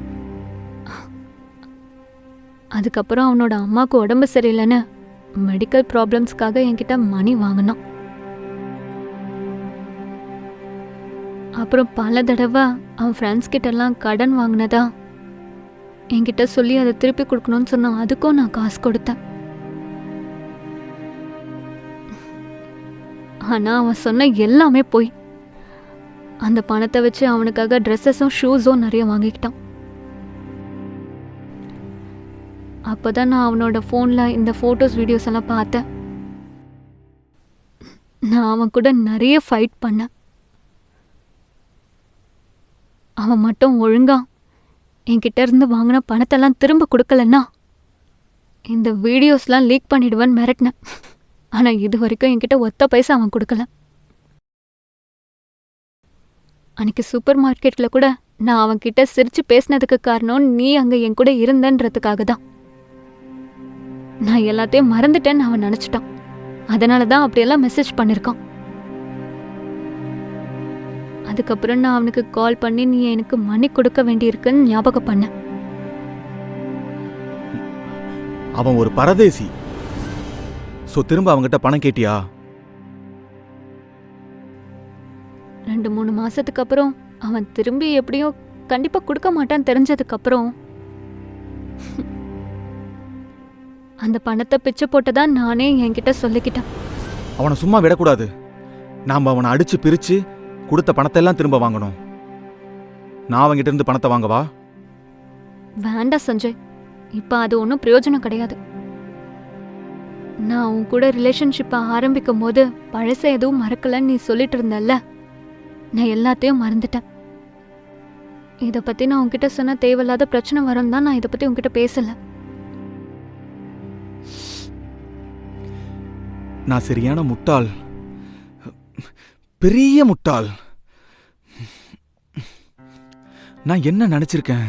அதுக்கப்புறம் அவனோட அம்மாவுக்கு உடம்பு சரியில்லைன்னு மெடிக்கல் ப்ராப்ளம்ஸ்க்காக என்கிட்ட மணி வாங்கினான். அப்புறம் பல தடவை அவன் ஃப்ரெண்ட்ஸ் கிட்டலாம் கடன் வாங்கினதா என்கிட்ட சொல்லி அதை திருப்பி கொடுக்கணும்னு சொன்னான். அதுக்கும் நான் காசு கொடுத்தேன். ஆனால் அவன் சொன்ன எல்லாமே போய். அந்த பணத்தை வச்சு அவனுக்காக ட்ரெஸ்ஸஸும் ஷூஸும் நிறைய வாங்கிக்கிட்டான். அப்போதான் நான் அவனோட ஃபோனில் இந்த ஃபோட்டோஸ் வீடியோஸ் எல்லாம் பார்த்தேன். நான் அவன் கூட நிறைய ஃபைட் பண்ணேன். அவன் மட்டும் ஒழுங்கா என்கிட்ட இருந்து வாங்கின பணத்தெல்லாம் திரும்ப கொடுக்கலன்னா இந்த வீடியோஸ்லாம் லீக் பண்ணிடுவேன்னு மிரட்டினேன். ஆனால் இது வரைக்கும் என்கிட்ட ஒத்த பைசா அவன் கொடுக்கல. அன்னைக்கு சூப்பர் மார்க்கெட்டில் கூட நான் அவன்கிட்ட சிரிச்சு பேசினதுக்கு காரணம் நீ அங்கே என் கூட இருந்தன்றதுக்காக தான். நான் எல்லாத்தையும் மறந்துட்டேன்னு அவன் நினச்சிட்டான். அதனால தான் அப்படியெல்லாம் மெசேஜ் பண்ணியிருக்கான். அதுக்கப்புறம் நான் அவனுக்கு கால் பண்ணி நீ எனக்கு மணி கொடுக்க வேண்டியிருக்குன்னு ஞாபகம் பண்ணேன். அவன் ஒரு பரதேசி. சோ திரும்ப அவன்கிட்ட பணம் கேட்டியா? 2-3 மாசத்துக்கு அப்புறம் அவன் திரும்பி எப்படியும் கண்டிப்பா கொடுக்க மாட்டான்னு தெரிஞ்சதுக்கு அப்புறம் அந்த பணத்தை பிச்சை போட்டதா நானே என்கிட்ட சொல்லிக்கிட்டேன். அவனை சும்மா விடக்கூடாது. நாம அவனை அடிச்சு பிரிச்சு கொடுத்த பணத்தை எல்லாம் திரும்ப வாங்கணும். நான் அவன்கிட்ட இருந்து பணத்தை வாங்கவா? வேண்டாம் சஞ்சய், இப்ப அது ஒன்றும் பிரயோஜனம் கிடையாது. நான் உன் கூட ரிலேஷன்ஷிப்பை ஆரம்பிக்கும் போது பழச எதுவும் மறக்கலன்னு நீ சொல்லிட்டு இருந்தல்ல, நான் எல்லாத்தையும் மறந்துட்டேன். இதை பத்தி நான் உன்கிட்ட சொன்ன தேவையில்லாத பிரச்சனை வரும் தான் நான் இதை பத்தி உன்கிட்ட பேசல. நான் சரியான முட்டாள், பெரிய முட்டாள். நான் என்ன நினைச்சிருக்கேன்?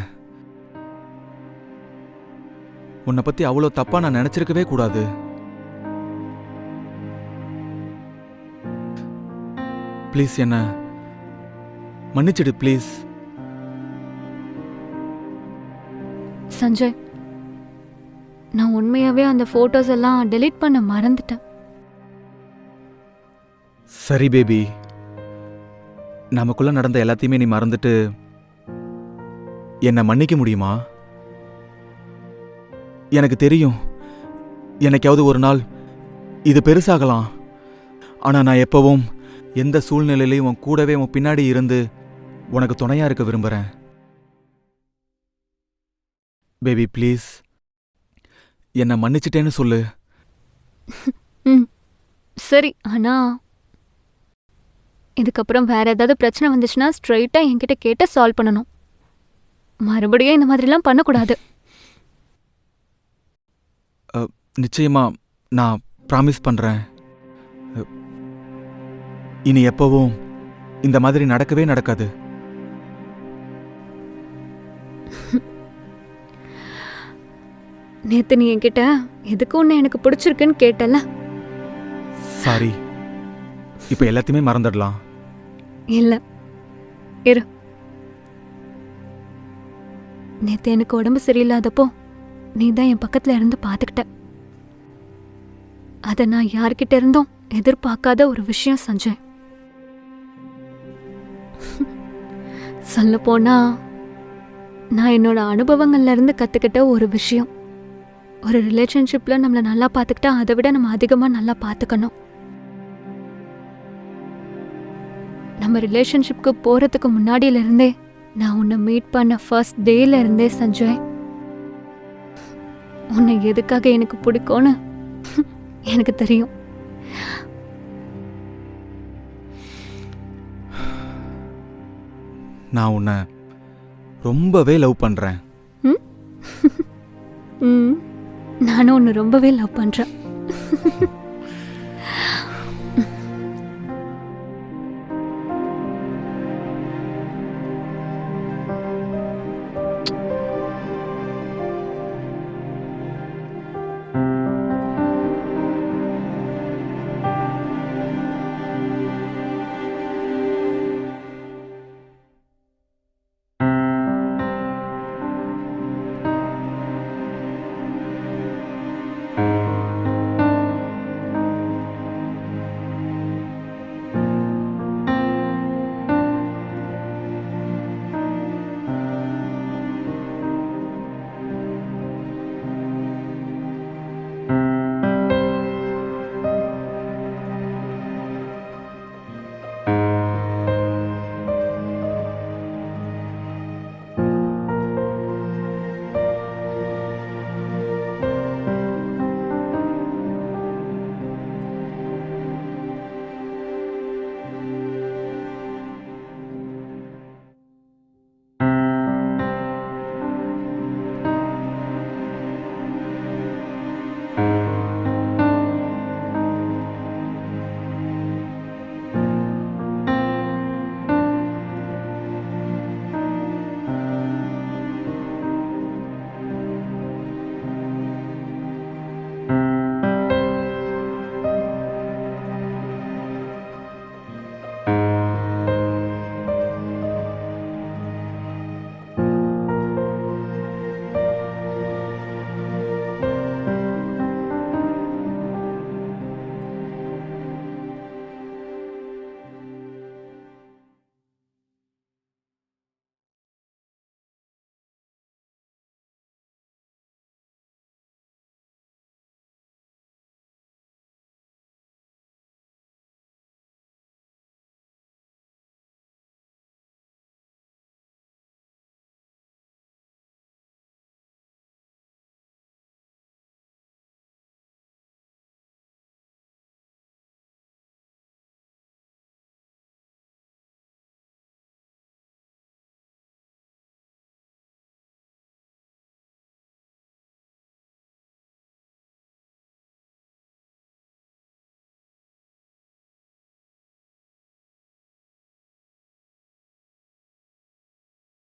உன்னை பத்தி அவ்வளோ தப்பா நான் நினைச்சிருக்கவே கூடாது. ப்ளீஸ் என்ன மன்னிச்சிடு ப்ளீஸ். சஞ்சய், நான் உண்மையாவே அந்த போட்டோஸ் எல்லாம் டெலீட் பண்ண மறந்துட்டேன். சரி பேபி, நமக்குள்ள நடந்த எல்லாத்தையுமே நீ மறந்துட்டு என்னை மன்னிக்க முடியுமா? எனக்கு தெரியும் என்னைக்காவது ஒரு நாள் இது பெருசாகலாம். ஆனா நான் எப்பவும் எந்த சூழ்நிலையிலையும் உன் கூடவே உன் பின்னாடி இருந்து உனக்கு துணையா இருக்க விரும்புறேன். பேபி ப்ளீஸ் என்னை மன்னிச்சிட்டேன்னு சொல்லு. சரி, ஆனா இதுக்கப்புறம் வேற ஏதாவது பிரச்சனை வந்துச்சுன்னா ஸ்ட்ரைட்டா என்கிட்ட கேட்டு சால்வ் பண்ணணும். மறுபடியும் இந்த மாதிரிலாம் பண்ணக்கூடாது. நிச்சயமா நான் ப்ராமிஸ் பண்றேன். இனி எப்பவும் இந்த மாதிரி நடக்கவே நடக்காது. நேத்து நீ என்கிட்ட எதுக்கு ஒன்று எனக்கு பிடிச்சிருக்குன்னு கேட்டல. சாரி, இப்ப எல்லாத்தையுமே மறந்துடலாம். இல்ல, இரு. நேத்து எனக்கு உடம்பு சரியில்லாதப்போ நீ தான் என் பக்கத்துல இருந்து பாத்துக்கிட்ட. அத நான் யார்கிட்ட இருந்தும் எதிர்பார்க்காத ஒரு விஷயம் செஞ்சேன். சொல்ல போனா நான் என்னோட அனுபவங்கள்ல இருந்து கத்துக்கிட்ட ஒரு விஷயம், ஒரு ரிலேஷன்ஷிப்ல நம்மளை நல்லா பார்த்துக்கிட்டா அதை விட நம்ம அதிகமா நல்லா பார்த்துக்கணும். நம்ம ரிலேஷன்ஷிப்க்கு போறதுக்கு முன்னாடியில இருந்தே, நான் உன்னை மீட் பண்ண ஃபர்ஸ்ட் டேல இருந்தே சஞ்சய், உன்னை எதுக்காக எனக்கு பிடிக்கும்னு எனக்கு தெரியும். நான் உன்னை ரொம்பவே லவ் பண்றேன். நானும் உன்னை ரொம்பவே லவ் பண்றேன்.